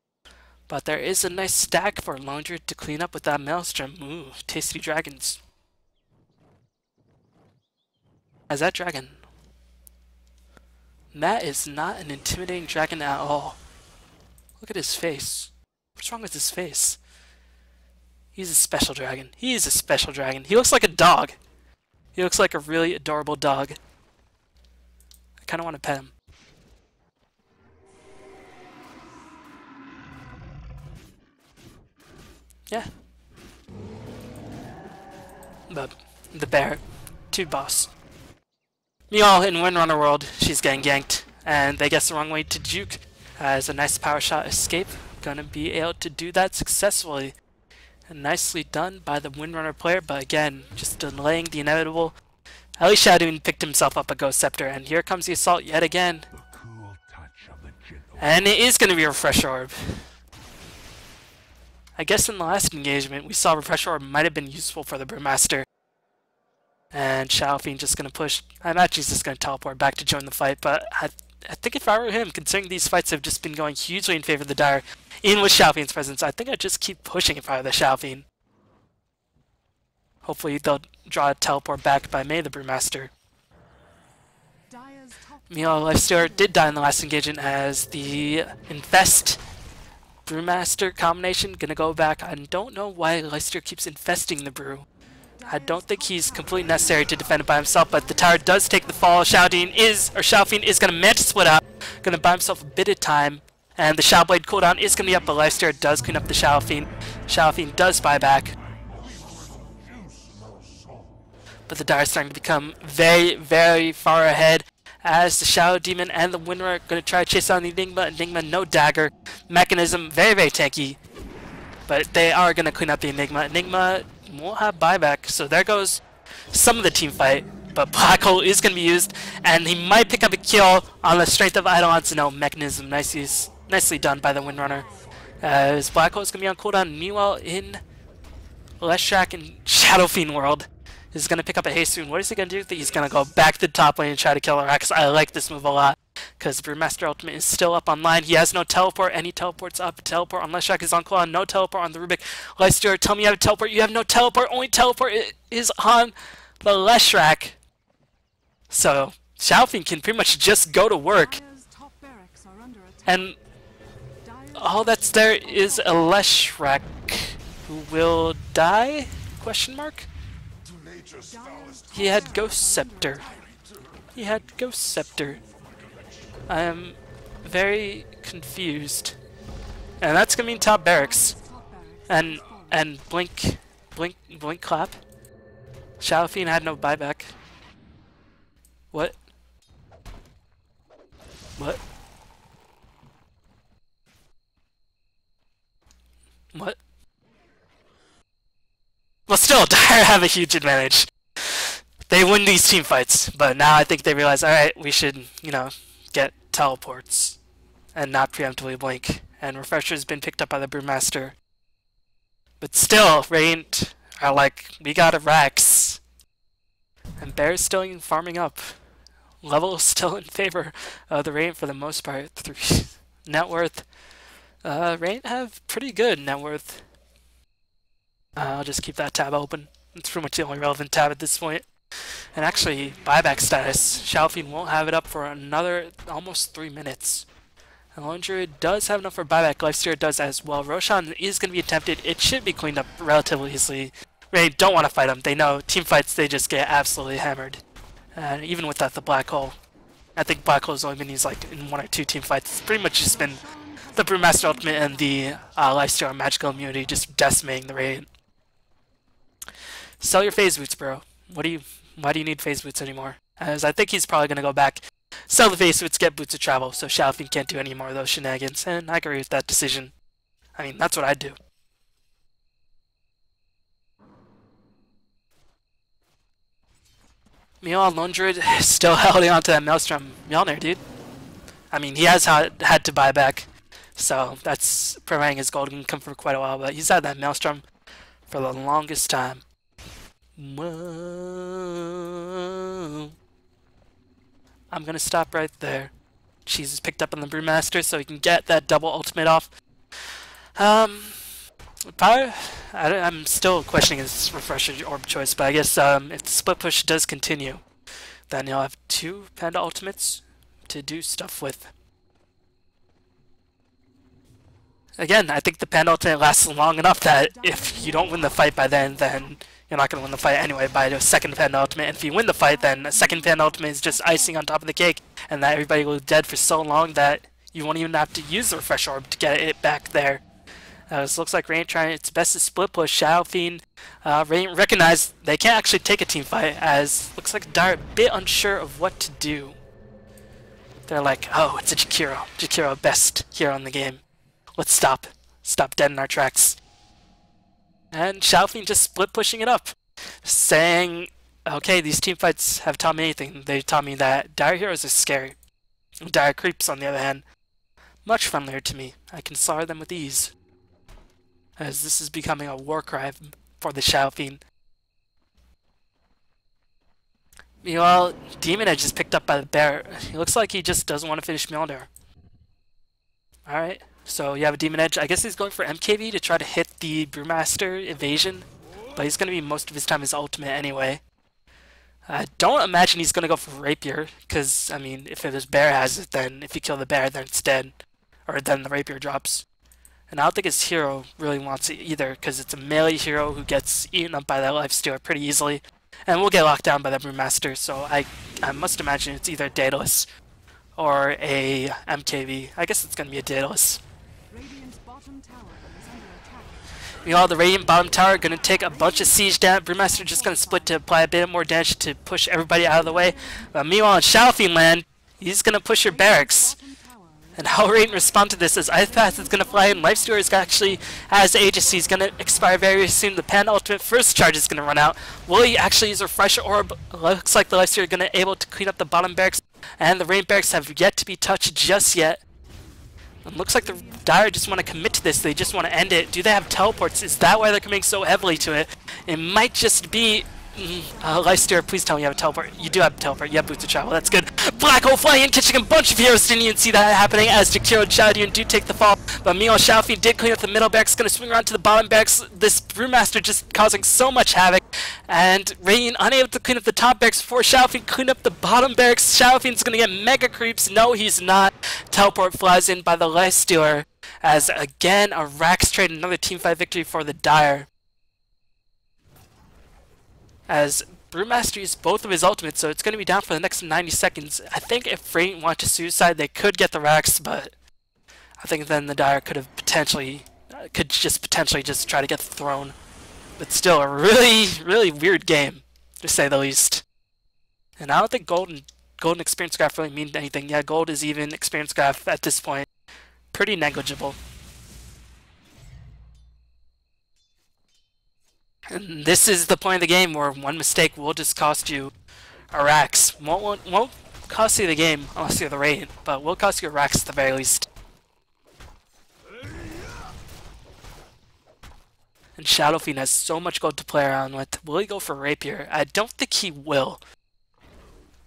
But there is a nice stack for Laundry to clean up with that Maelstrom. Ooh, tasty dragons. As that dragon. That is not an intimidating dragon at all. Look at his face. What's wrong with his face? He's a special dragon. He is a special dragon. He looks like a dog. He looks like a really adorable dog. I kind of want to pet him. Yeah. But the bear, two boss. Meanwhile, in Windrunner World, she's getting ganked, and they guess the wrong way to juke. As a nice power shot escape, gonna be able to do that successfully. And nicely done by the Windrunner player, but again, just delaying the inevitable. At least Shadowin picked himself up a Ghost Scepter, and here comes the assault yet again. And it is gonna be a Refresh Orb. I guess in the last engagement, we saw Refresh Orb might have been useful for the Brewmaster. And Shadow Fiend just going to push. I imagine he's just going to teleport back to join the fight, but I think if I were him, considering these fights have just been going hugely in favor of the Dire, even with Shadow Fiend's presence, I think I'd just keep pushing if I were the Shadow Fiend. Hopefully they'll draw a teleport back by May the Brewmaster. Meanwhile, Lifestealer did die in the last engagement as the Infest Brewmaster combination going to go back. I don't know why Lifestealer keeps infesting the Brew. I don't think he's completely necessary to defend it by himself, but the tower does take the fall. Shadow Fiend is going to Manta Split out, going to buy himself a bit of time, and the Shadow Blade cooldown is going to be up, but Lifestealer does clean up the Shadow Fiend. Shadow Fiend does buy back. But the Dire is starting to become very, very far ahead as the Shadow Demon and the Windrunner are going to try to chase down the Enigma. Enigma, no dagger. Mechanism, very, very tanky. But they are going to clean up the Enigma. Enigma won't have buyback, so there goes some of the team fight. But Black Hole is going to be used, and he might pick up a kill on the strength of Eidolon's no Mechanism. Nicely done by the Windrunner. As Black Hole is going to be on cooldown. Meanwhile, in Leshrac and Shadow Fiend world, is going to pick up a haste rune. What is he going to do? He's going to go back to the top lane and try to kill Arax. I like this move a lot, because Brewmaster Ultimate is still up online. He has no teleport, and he teleports up. Teleport on Leshrac is on cooldown. No teleport on the Rubik. Lifestealer, tell me you have a teleport. You have no teleport. Only teleport is on the Leshrac. So, Shadow Fiend can pretty much just go to work. And all that's there is a Leshrac who will die? Question mark? He had Ghost Scepter. He had Ghost Scepter. I am very confused. And that's gonna mean top barracks. And blink clap. Shadow Fiend had no buyback. What? What? What? Well, still, Dire have a huge advantage. They win these team fights, but now I think they realize, alright, we should, get teleports and not preemptively blink. And Refresher's been picked up by the Brewmaster. But still, Radiant are like, we got a Rex. And Bear's still farming up. Level is still in favor of the Radiant for the most part. 3 net worth. Radiant have pretty good net worth. I'll just keep that tab open. It's pretty much the only relevant tab at this point. And actually, buyback status. Shadow Fiend won't have it up for another almost 3 minutes. And Lone Druid does have enough for buyback. Lifestealer does as well. Roshan is going to be attempted. It should be cleaned up relatively easily. They don't want to fight him. They know team fights, they just get absolutely hammered. And even without the Black Hole. I think Black Hole's only been used like in 1 or 2 team fights. It's pretty much just been the Brewmaster Ultimate and the Lifestealer Magical Immunity just decimating the Radiant. Sell your phase boots, bro. Why do you need phase boots anymore? As I think he's probably going to go back, sell the phase boots, get boots of travel, so Shadow Fiend can't do any more of those shenanigans, and I agree with that decision. I mean, that's what I'd do. Meanwhile, Lone Druid still holding on to that Maelstrom Mjolnir, dude. I mean, he has had to buy back, so that's preventing his golden income for quite a while, but he's had that Maelstrom for the longest time. Whoa. I'm gonna stop right there. Cheese is picked up on the Brewmaster so he can get that double ultimate off. I'm still questioning his Refresher Orb choice, but I guess if the split push does continue, then he'll have 2 Panda ultimates to do stuff with. Again, I think the Panda ultimate lasts long enough that if you don't win the fight by then you're not going to win the fight anyway by the second Panda ultimate. And if you win the fight, then a second Panda ultimate is just icing on top of the cake, and that everybody will be dead for so long that you won't even have to use the Refresh Orb to get it back there. This looks like Rain trying its best to split push. Shadow Fiend, Rain recognize they can't actually take a team fight, as looks like Dire a bit unsure of what to do. They're like, oh, it's a Jakiro. Jakiro, best hero in the game. Let's stop. Stop dead in our tracks. And Shadow Fiend just split pushing it up, saying, okay, these team fights have taught me anything. They taught me that Dire heroes are scary. Dire creeps, on the other hand, much friendlier to me. I can slaughter them with ease, as this is becoming a war cry for the Shadow Fiend. Meanwhile, Demon Edge is picked up by the bear. He looks like he just doesn't want to finish Mjolnir. Alright, so you have a Demon Edge. I guess he's going for MKV to try to hit the Brewmaster evasion, but he's going to be most of his time his ultimate anyway. I don't imagine he's going to go for Rapier, because, I mean, if his bear has it, then if you kill the bear, then it's dead. Or then the Rapier drops. And I don't think his hero really wants it either, because it's a melee hero who gets eaten up by that lifestealer pretty easily. And will get locked down by the Brewmaster, so I must imagine it's either Daedalus or a MKV. I guess it's going to be a Daedalus. Radiant's bottom tower is under attack. Meanwhile, the Radiant bottom tower going to take a bunch of siege damage. Brewmaster just going to split to apply a bit more damage to push everybody out of the way. But meanwhile, in Shadow Fiend land, he's going to push your barracks. And how Radiant respond to this is Ice Path is going to fly in. Lifestealer is actually, as Aegis, he's going to expire very soon. The Panda ultimate first charge is going to run out. Will he actually use a Refresher Orb? Looks like the Lifestealer is going to able to clean up the bottom barracks. And the Radiant barracks have yet to be touched just yet. It looks like the Dire just want to commit to this. They just want to end it. Do they have teleports? Is that why they're committing so heavily to it? It might just be... Lifestealer, please tell me you have a teleport. You do have a teleport. You have boots of travel. That's good. Black hole flying in, catching a bunch of heroes. Didn't even see that happening as Jakiro and Shadow do take the fall. But meanwhile, Shadow Fiend did clean up the middle barracks. Going to swing around to the bottom barracks. This Brewmaster just causing so much havoc. And Radiant unable to clean up the top barracks before Shadow Fiend clean up the bottom barracks. Shadow Fiend's going to get mega creeps. No, he's not. Teleport flies in by the Lifestealer. As again, a Rax trade, another teamfight victory for the Dire. As Brewmaster used both of his ultimates, so it's going to be down for the next 90 seconds. I think if Radiant wanted to suicide, they could get the Rax, but I think then the Dire could have potentially just try to get the throne. But still, a really weird game, to say the least. And I don't think golden experience graph really means anything. Yeah, gold is even, experience graph at this point pretty negligible. And this is the point of the game where one mistake will just cost you a Rax. Won't cost you the game unless you're the Radiant, but will cost you a Rax at the very least. And Shadow Fiend has so much gold to play around with. Will he go for Rapier? I don't think he will.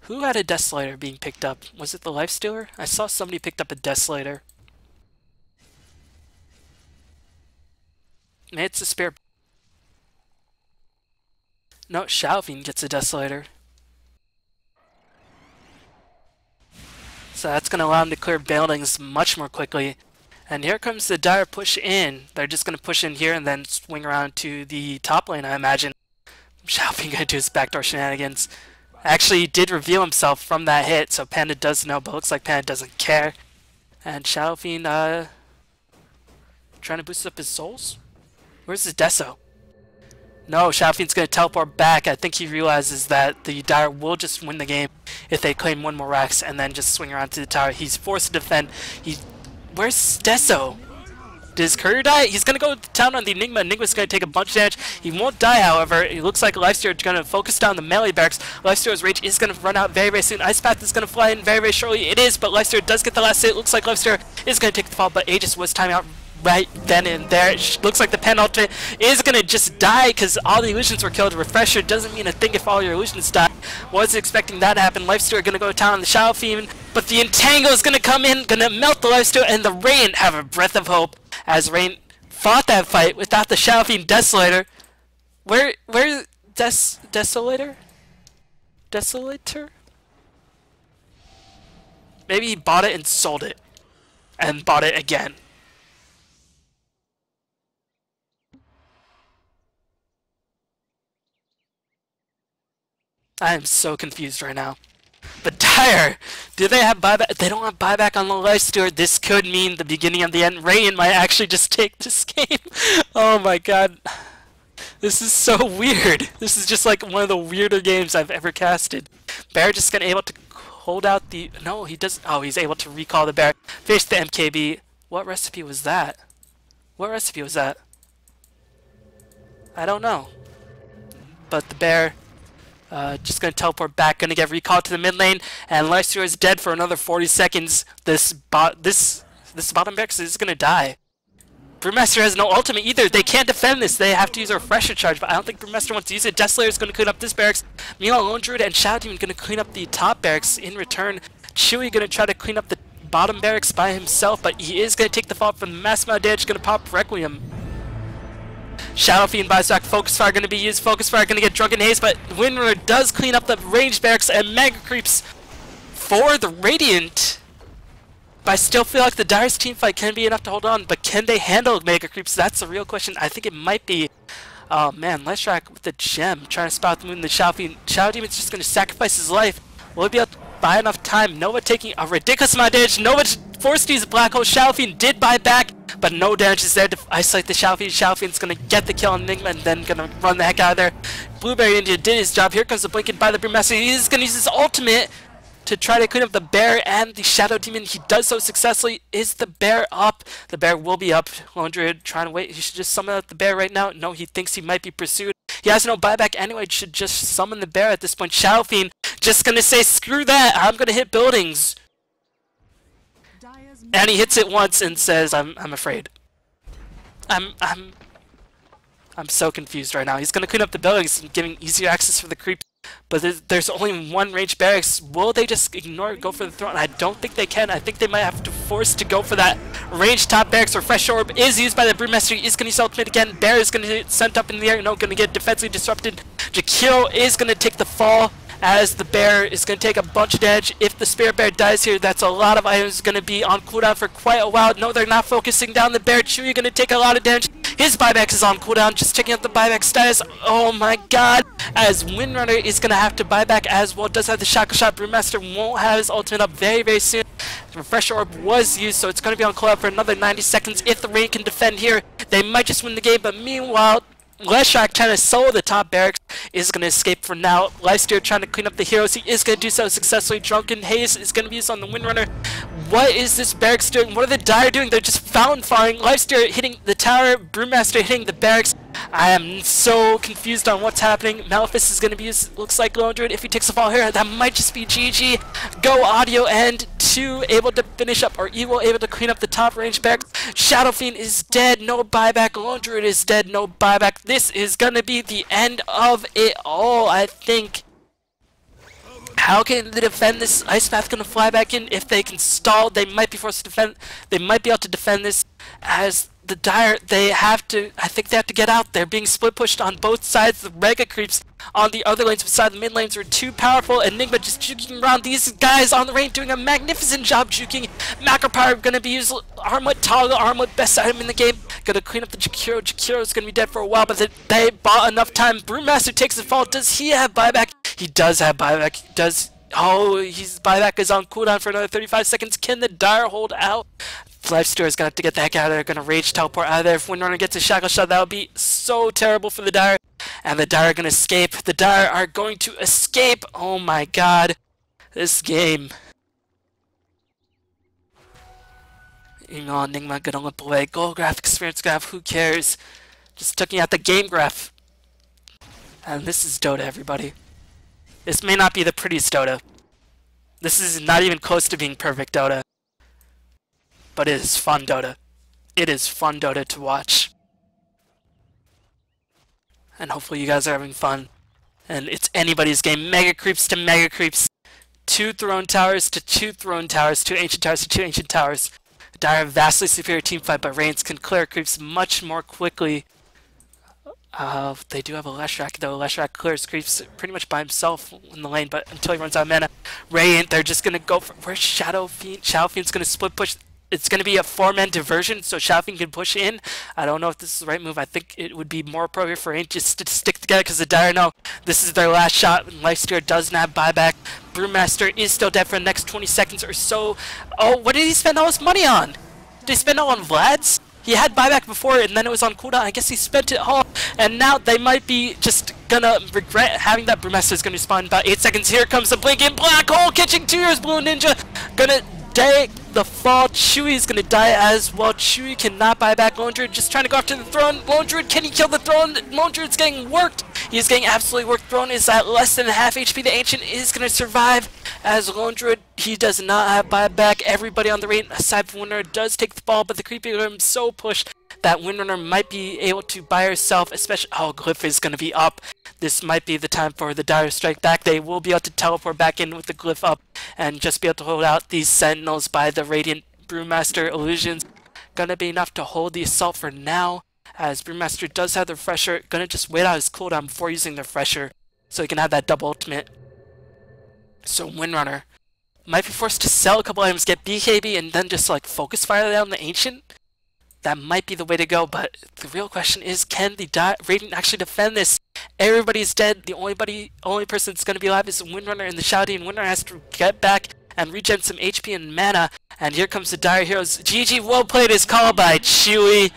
Who had a Desolator being picked up? Was it the Lifestealer? I saw somebody picked up a Desolator. Maybe it's a Spear. No, Shadow Fiend gets a Desolator. So that's going to allow him to clear buildings much more quickly. And here comes the Dire push in. They're just going to push in here and then swing around to the top lane, I imagine. Shadow Fiend going to do his backdoor shenanigans. Actually, he did reveal himself from that hit, so Panda does know, but looks like Panda doesn't care. And Shadow Fiend, trying to boost up his souls? Where's his Deso? No, Shadow Fiend's going to teleport back. I think he realizes that the Dire will just win the game if they claim one more Rax and then just swing around to the tower. He's forced to defend. Where's Deso? Did his courier die? He's going to go to town on the Enigma. Enigma's going to take a bunch of damage. He won't die, however. It looks like Lifestealer is going to focus down the melee barracks. Lifestealer's rage is going to run out very soon. Ice Path is going to fly in very shortly. It is, but Lifestealer does get the last hit. It looks like Lifestealer is going to take the fall, but Aegis was timing out right then and there. It looks like the Pen ultimate is gonna just die because all the illusions were killed. Refresher doesn't mean a thing if all your illusions die. Wasn't expecting that to happen. Lifesteal gonna go to town on the Shadow Fiend, but the Entangle is gonna come in, gonna melt the Lifesteal, and the Rain have a breath of hope as Rain fought that fight without the Shadow Fiend Desolator. Where Desolator? Desolator? Maybe he bought it and sold it. And bought it again. I am so confused right now. But Dire, do they have buyback? They don't have buyback on the Lifesteal. This could mean the beginning of the end. Rain might actually just take this game. Oh my god. This is so weird. This is just like one of the weirder games I've ever casted. Bear just gonna able to hold out the... No, he doesn't... Oh, he's able to recall the Bear. Finish the MKB. What recipe was that? What recipe was that? I don't know. But the Bear... just gonna teleport back, gonna get recalled to the mid lane, and Lifesteal is dead for another 40 seconds. This bottom Bex is gonna die. Brewmaster has no ultimate either. They can't defend this. They have to use a refresher charge, but I don't think Brewmaster wants to use it. Desolator is gonna clean up this barracks. Meanwhile, Lone Druid and Shadow Demon gonna clean up the top barracks in return. Chewy gonna try to clean up the bottom barracks by himself, but he is gonna take the fall from the mass amount of damage. Gonna pop Requiem. Shadow Fiend buys back. Focus Fire gonna be used. Focus Fire gonna get Drunken Haze, but Windrunner does clean up the ranged barracks and Mega Creeps for the Radiant. But I still feel like the Dire's teamfight can be enough to hold on, but can they handle Mega Creeps? That's the real question. I think it might be. Oh man, let's try with the gem, trying to spout the moon. The Shadow Fiend. Shadow Demon's just gonna sacrifice his life. Will he be able to buy enough time? Nova taking a ridiculous amount of damage. Nova forced to use a Black Hole. Shadow Fiend did buy back, but no damage is there to isolate the Shadow Fiend. Shadow Fiend's gonna get the kill on Enigma and then gonna run the heck out of there. Blueberry India did his job. Here comes the Blinking by the Brewmaster. He's gonna use his ultimate to try to clean up the Bear and the Shadow Demon. He does so successfully. Is the Bear up? The Bear will be up. Lone Druid trying to wait. He should just summon out the Bear right now. No, he thinks he might be pursued. He has no buyback anyway. Should just summon the Bear at this point. Shadow Fiend just gonna say, screw that. I'm gonna hit buildings. And he hits it once and says, I'm afraid. I'm so confused right now. He's gonna clean up the buildings and giving easier access for the creeps. But there's only one ranged barracks. Will they just ignore it, go for the throne? I don't think they can. I think they might have to force to go for that ranged top barracks. Refresh Orb is used by the Brewmaster. He is going to use ultimate again. Bear is going to get sent up in the air. No, going to get defensively disrupted. Jakiro is going to take the fall as the Bear is going to take a bunch of damage. If the Spirit Bear dies here, that's a lot of items going to be on cooldown for quite a while. No, they're not focusing down the Bear. Chewy going to take a lot of damage. His buyback is on cooldown, just checking out the buyback status. Oh my god, as Windrunner is going to have to buy back as well. Does have the Shackle Shot. Brewmaster won't have his ultimate up very, very soon. The Refresher Orb was used, so it's going to be on cooldown for another 90 seconds. If the Rain can defend here, they might just win the game, but meanwhile, Leshak trying to solo the top barracks is going to escape for now. Lifesteal trying to clean up the heroes. He is going to do so successfully. Drunken Haze is going to be used on the Windrunner. What is this barracks doing? What are the Dire doing? They're just found firing. Lifesteal hitting the tower. Brewmaster hitting the barracks. I am so confused on what's happening. Malefice is going to be used. Looks like Lone Druid. If he takes a fall here, that might just be GG. Go audio and 2 able to finish up, or Evil able to clean up the top range barracks. Shadow Fiend is dead. No buyback. Lone Druid is dead. No buyback. This is going to be the end of it all, I think. How can they defend this? Ice Path gonna fly back in. If they can stall, they might be forced to defend. They might be able to defend this. As the Dire, they have to. I think they have to get out. They're being split pushed on both sides. The Mega Creeps on the other lanes beside the mid lanes were too powerful. Enigma just juking around. These guys on the Rain doing a magnificent job juking. Macropyre gonna be used. Armlet, Toggle Armlet, best item in the game. Gonna clean up the Jakiro. Jakiro is gonna be dead for a while, but they bought enough time. Brewmaster takes the fall. Does he have buyback? He does have buyback. He does. Oh, his buyback is on cooldown for another 35 seconds. Can the Dire hold out? Lifesteal is gonna have to get the heck out of there. Gonna rage teleport out of there. If Windrunner gets a Shackle Shot, that would be so terrible for the Dire. And the Dire are gonna escape. The Dire are going to escape. Oh my god. This game. Enigma gonna limp away. Goal graph, experience graph, who cares? Just looking at the game graph. And this is Dota, everybody. This may not be the prettiest Dota. This is not even close to being perfect Dota. But it is fun Dota. it is fun Dota to watch. And hopefully you guys are having fun. And it's anybody's game. Mega creeps to mega creeps. 2 throne towers to 2 throne towers, 2 ancient towers to 2 ancient towers. Dire, vastly superior team fight, but Reigns can clear creeps much more quickly. They do have a Leshrac, though. Leshrac clears creeps pretty much by himself in the lane, but until he runs out of mana. Radiant, they're just gonna go for... Where's Shadow Fiend? Shadow Fiend's gonna split push. It's gonna be a 4-man diversion, so Shadow Fiend can push in. I don't know if this is the right move. I think it would be more appropriate for Radiant just to stick together, because the Dire know this is their last shot. Lifesteal does not have buyback. Brewmaster is still dead for the next 20 seconds or so. Oh, what did he spend all his money on? Did he spend it all on Vlad's? He had buyback before, and then it was on cooldown. I guess he spent it all, and now they might be just gonna regret having that. Brewmaster is gonna respawn in about 8 seconds. Here comes the blinking black hole, catching 2 years. Blue Ninja gonna take the fall. Chewy's gonna die as well. Chewy cannot buy back. Lone Druid just trying to go after the throne. Lone Druid, can he kill the throne? Lone Druid's getting worked. He's getting absolutely worked. Throne is at less than half HP. The Ancient is gonna survive as Lone Druid. He does not have buyback. Everybody on the rate, aside from Windrunner, does take the ball, but the creepy room so pushed that Windrunner might be able to buy herself, especially... Oh, Glyph is going to be up. This might be the time for the Dire strike back. They will be able to teleport back in with the Glyph up and just be able to hold out these Sentinels by the Radiant Brewmaster illusions. Gonna be enough to hold the assault for now, as Brewmaster does have the Refresher. Gonna just wait out his cooldown before using the Refresher so he can have that double ultimate. So Windrunner might be forced to sell a couple items, get BKB, and then just like focus fire down the Ancient. That might be the way to go, but the real question is, can the Radiant actually defend this? Everybody's dead. The only person that's going to be alive is Windrunner in the Shouty, and Windrunner has to get back and regen some HP and mana. And here comes the Dire Heroes. GG, well played is called by Chewy.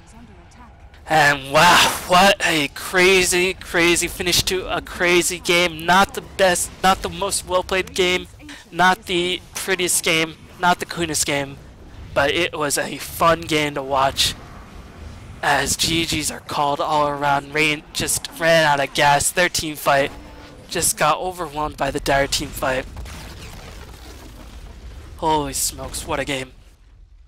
And wow, what a crazy, crazy finish to a crazy game. Not the best, not the most well-played game, not the prettiest game, not the cleanest game, but it was a fun game to watch as GGs are called all around. Radiant just ran out of gas. Their team fight just got overwhelmed by the Dire team fight. Holy smokes, what a game.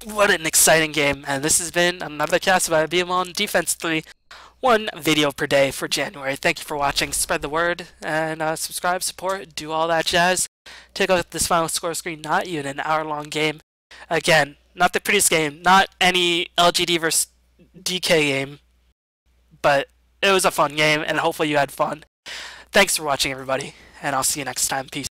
What an exciting game. And this has been another cast by BM on Defense 3. 1 video per day for January. Thank you for watching. Spread the word and subscribe, support, do all that jazz. Take a look at this final score screen. Not even an hour-long game. Again, not the prettiest game. Not any LGD versus DK game. But it was a fun game, and hopefully you had fun. Thanks for watching, everybody. And I'll see you next time. Peace.